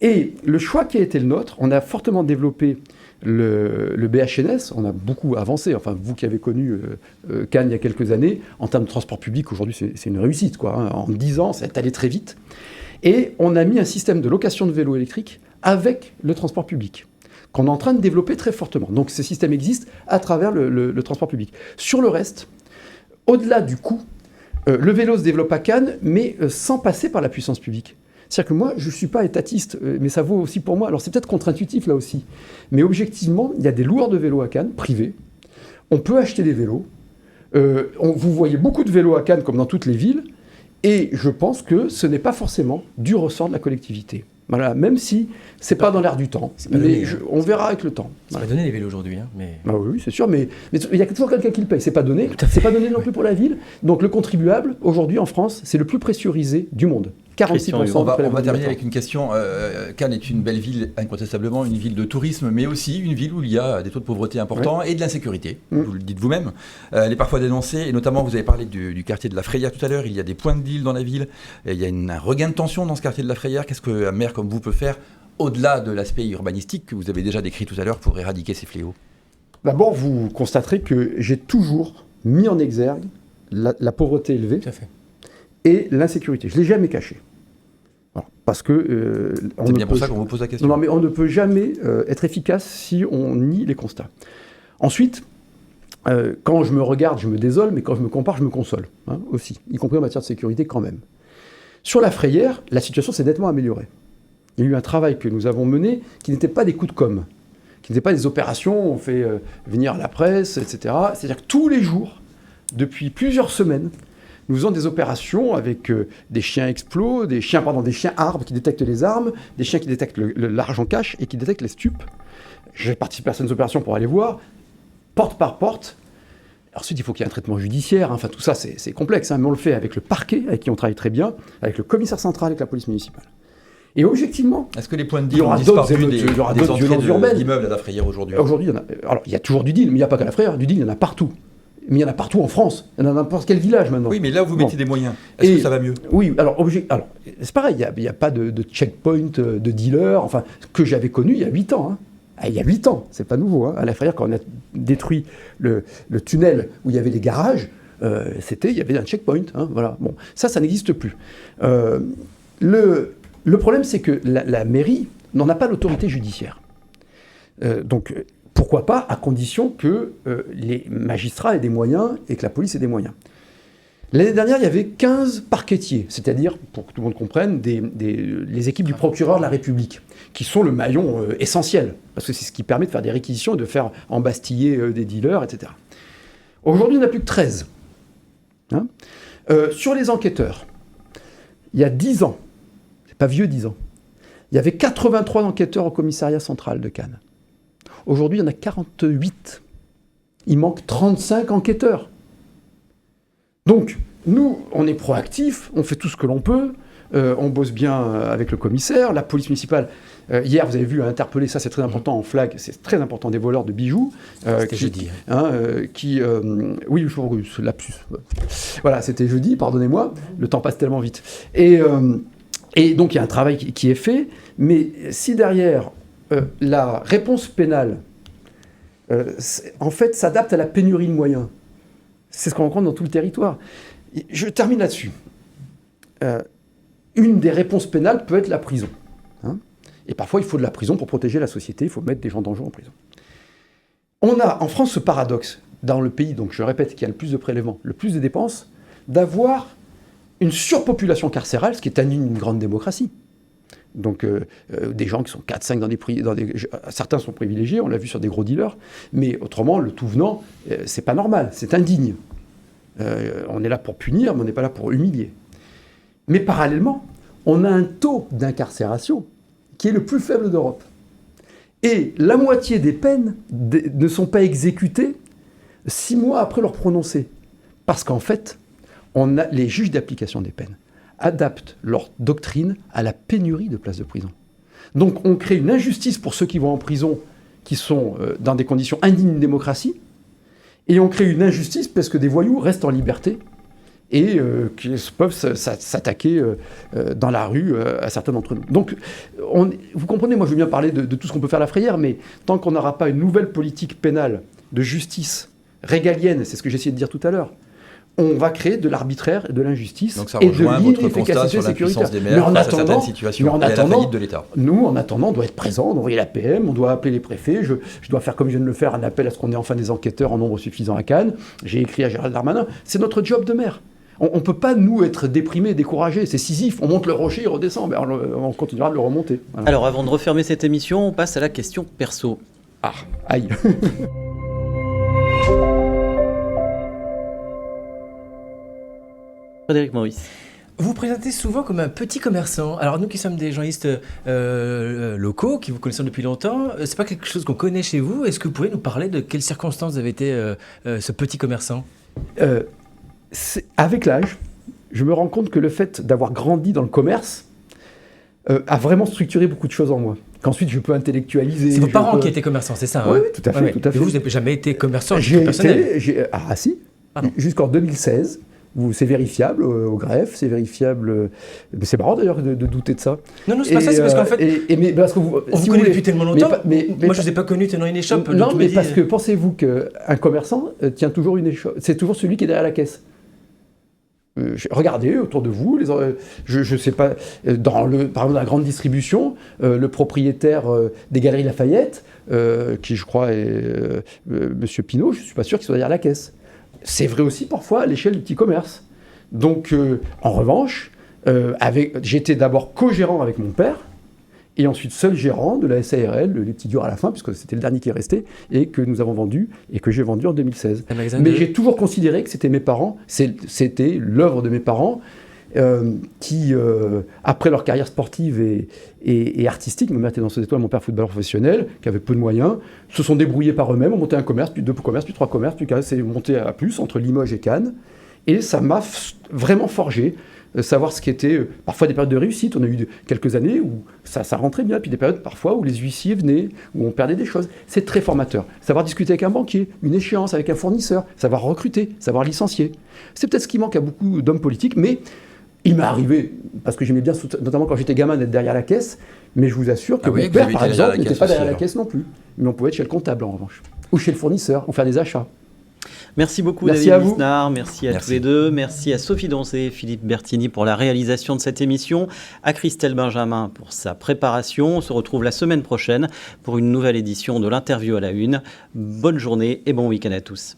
Et le choix qui a été le nôtre, on a fortement développé le BHNS, on a beaucoup avancé, enfin vous qui avez connu Cannes il y a quelques années, en termes de transport public, aujourd'hui c'est une réussite, quoi. Hein. En 10 ans, ça est allé très vite. Et on a mis un système de location de vélos électriques avec le transport public, qu'on est en train de développer très fortement. Donc ce système existe à travers le transport public. Sur le reste, au-delà du coût, le vélo se développe à Cannes, mais sans passer par la puissance publique. C'est-à-dire que moi, je ne suis pas étatiste, mais ça vaut aussi pour moi. Alors c'est peut-être contre-intuitif là aussi, mais objectivement, il y a des loueurs de vélos à Cannes, privés. On peut acheter des vélos. Vous voyez beaucoup de vélos à Cannes, comme dans toutes les villes, et je pense que ce n'est pas forcément du ressort de la collectivité. Voilà, même si c'est pas dans l'air du temps, mais on verra avec le temps. C'est pas donné les vélos aujourd'hui, hein, mais... Ah oui, c'est sûr, mais il y a toujours quelqu'un qui le paye. C'est pas donné. C'est pas donné non plus pour la ville. Donc le contribuable aujourd'hui en France, c'est le plus pressurisé du monde. 46%. On va terminer avec une question. Cannes est une belle ville, incontestablement, une ville de tourisme, mais aussi une ville où il y a des taux de pauvreté importants et de l'insécurité. Vous le dites vous-même. Elle est parfois dénoncée, et notamment, vous avez parlé du quartier de la Frayère tout à l'heure. Il y a des points de deal dans la ville. Il y a un regain de tension dans ce quartier de la Frayère. Qu'est-ce qu'un maire comme vous peut faire, au-delà de l'aspect urbanistique que vous avez déjà décrit tout à l'heure, pour éradiquer ces fléaux? D'abord, vous constaterez que j'ai toujours mis en exergue la pauvreté élevée et l'insécurité. Je ne l'ai jamais caché. Alors, parce que... c'est bien pour ça qu'on vous pose la question. Non, mais on ne peut jamais être efficace si on nie les constats. Ensuite, quand je me regarde, je me désole, mais quand je me compare, je me console, hein, aussi, y compris en matière de sécurité quand même. Sur la Frayère, la situation s'est nettement améliorée. Il y a eu un travail que nous avons mené qui n'était pas des coups de com', qui n'était pas des opérations, on fait venir la presse, etc. C'est-à-dire que tous les jours, depuis plusieurs semaines, nous faisons des opérations avec des chiens explos, des chiens arbres qui détectent les armes, des chiens qui détectent l'argent cash et qui détectent les stupes. J'ai participé à certaines opérations pour aller voir, porte par porte. Ensuite, il faut qu'il y ait un traitement judiciaire. Hein. Enfin, tout ça, c'est complexe, hein, mais on le fait avec le parquet, avec qui on travaille très bien, avec le commissaire central, avec la police municipale. Et objectivement, est-ce que les points de deal ont disparu des entrées d'immeubles à la Frayère aujourd'hui? Aujourd'hui, il y a toujours du deal, mais il n'y a pas qu'à la Frayère. Du deal, il y en a partout. Mais il y en a partout en France. Il y en a dans n'importe quel village maintenant. Oui, mais là, vous mettez des moyens. Est-ce que ça va mieux? Oui, alors c'est pareil. Il n'y a pas de checkpoint de dealer, enfin, que j'avais connu il y a 8 ans. Hein. Il y a 8 ans, c'est pas nouveau. Hein. À la Frayère, quand on a détruit le tunnel où il y avait les garages, il y avait un checkpoint. Hein, voilà. Bon, ça n'existe plus. Le problème, c'est que la mairie n'en a pas l'autorité judiciaire. Donc, pourquoi pas, à condition que les magistrats aient des moyens et que la police ait des moyens. L'année dernière, il y avait 15 parquetiers, c'est-à-dire, pour que tout le monde comprenne, les équipes du procureur de la République, qui sont le maillon essentiel, parce que c'est ce qui permet de faire des réquisitions et de faire embastiller des dealers, etc. Aujourd'hui, il n'y en a plus que 13. Hein, sur les enquêteurs, il y a 10 ans, c'est pas vieux 10 ans, il y avait 83 enquêteurs au commissariat central de Cannes. Aujourd'hui, il y en a 48. Il manque 35 enquêteurs. Donc, nous, on est proactifs, on fait tout ce que l'on peut, on bosse bien avec le commissaire, la police municipale. Hier, vous avez vu, a interpellé, ça c'est très important en flag, c'est très important, des voleurs de bijoux. C'était jeudi. Oui, je lapsus. Voilà, c'était jeudi, pardonnez-moi, le temps passe tellement vite. Et donc, il y a un travail qui est fait, mais si derrière, la réponse pénale, en fait, s'adapte à la pénurie de moyens. C'est ce qu'on rencontre dans tout le territoire. Je termine là-dessus. Une des réponses pénales peut être la prison. Hein, et parfois, il faut de la prison pour protéger la société. Il faut mettre des gens dangereux en prison. On a en France ce paradoxe, dans le pays, donc je répète, qui a le plus de prélèvements, le plus de dépenses, d'avoir une surpopulation carcérale, ce qui est une grande démocratie. Donc des gens qui sont 4-5 certains sont privilégiés, on l'a vu sur des gros dealers, mais autrement, le tout venant, c'est pas normal, c'est indigne. On est là pour punir, mais on n'est pas là pour humilier. Mais parallèlement, on a un taux d'incarcération qui est le plus faible d'Europe. Et la moitié des peines ne sont pas exécutées 6 mois après leur prononcé. Parce qu'en fait, les juges d'application des peines adaptent leur doctrine à la pénurie de places de prison. Donc on crée une injustice pour ceux qui vont en prison, qui sont dans des conditions indignes d'une démocratie, et on crée une injustice parce que des voyous restent en liberté et qui peuvent s'attaquer dans la rue à certains d'entre nous. Donc, vous comprenez, moi je veux bien parler de tout ce qu'on peut faire la frayère, mais tant qu'on n'aura pas une nouvelle politique pénale de justice régalienne, c'est ce que j'essayais de dire tout à l'heure, on va créer de l'arbitraire et de l'injustice et de l'inefficacité sécuritaire. Mais en attendant, la faillite de l'État. Nous, en attendant, on doit être présent, on doit envoyer la PM, on doit appeler les préfets. Je dois faire, comme je viens de le faire, un appel à ce qu'on ait enfin des enquêteurs en nombre suffisant à Cannes. J'ai écrit à Gérald Darmanin. C'est notre job de maire. On ne peut pas, nous, être déprimés, découragés. C'est Sisyphe. On monte le rocher, il redescend. Mais on continuera de le remonter. Voilà. Alors, avant de refermer cette émission, on passe à la question perso. Ah, aïe. Frédéric Maurice. Vous vous présentez souvent comme un petit commerçant. Alors nous qui sommes des journalistes locaux, qui vous connaissons depuis longtemps, c'est pas quelque chose qu'on connaît chez vous. Est-ce que vous pouvez nous parler de quelles circonstances avez été ce petit commerçant ? Avec l'âge, je me rends compte que le fait d'avoir grandi dans le commerce a vraiment structuré beaucoup de choses en moi. Qu'ensuite je peux intellectualiser. C'est vos parents qui étaient commerçants, c'est ça ? Oui, tout à fait. Tout à fait. Vous n'avez jamais été commerçant personnel ? Ah si, jusqu'en 2016. C'est vérifiable au greffe, c'est vérifiable. Mais c'est marrant d'ailleurs de douter de ça. Non, c'est pas ça, c'est parce qu'en fait. Parce que vous connaît depuis tellement longtemps. Mais moi, je ne vous ai pas connu tenant une échoppe. Non, mais parce que pensez-vous qu'un commerçant tient toujours une échoppe. C'est toujours celui qui est derrière la caisse. Regardez autour de vous, je ne sais pas, par exemple dans la grande distribution, le propriétaire des Galeries Lafayette, qui je crois est Monsieur Pinault, je ne suis pas sûr qu'il soit derrière la caisse. C'est vrai aussi parfois à l'échelle du petit commerce. Donc, en revanche, j'étais d'abord co-gérant avec mon père, et ensuite seul gérant de la SARL, les petits durs à la fin, puisque c'était le dernier qui est resté, et que nous avons vendu, et que j'ai vendu en 2016. Mais j'ai toujours considéré que c'était mes parents, c'était l'œuvre de mes parents, qui, après leur carrière sportive et artistique, ma mère était danseuse d'étoile, mon père footballeur professionnel, qui avait peu de moyens, se sont débrouillés par eux-mêmes, ont monté un commerce, puis 2 commerces, puis 3 commerces, puis c'est monté à plus, entre Limoges et Cannes. Et ça m'a vraiment forgé, savoir ce qui était parfois des périodes de réussite. On a eu quelques années où ça rentrait bien, puis des périodes parfois où les huissiers venaient, où on perdait des choses. C'est très formateur. Savoir discuter avec un banquier, une échéance avec un fournisseur, savoir recruter, savoir licencier. C'est peut-être ce qui manque à beaucoup d'hommes politiques, mais il m'est arrivé, parce que j'aimais bien, notamment quand j'étais gamin, d'être derrière la caisse, mais je vous assure que mon père, par exemple, n'était pas derrière la caisse non plus. Mais on pouvait être chez le comptable, en revanche. Ou chez le fournisseur, ou faire des achats. Merci beaucoup, David Lisnard. Merci à tous les deux. Merci à Sophie Doncé et Philippe Bertini pour la réalisation de cette émission. À Christelle Benjamin pour sa préparation. On se retrouve la semaine prochaine pour une nouvelle édition de l'Interview à la Une. Bonne journée et bon week-end à tous.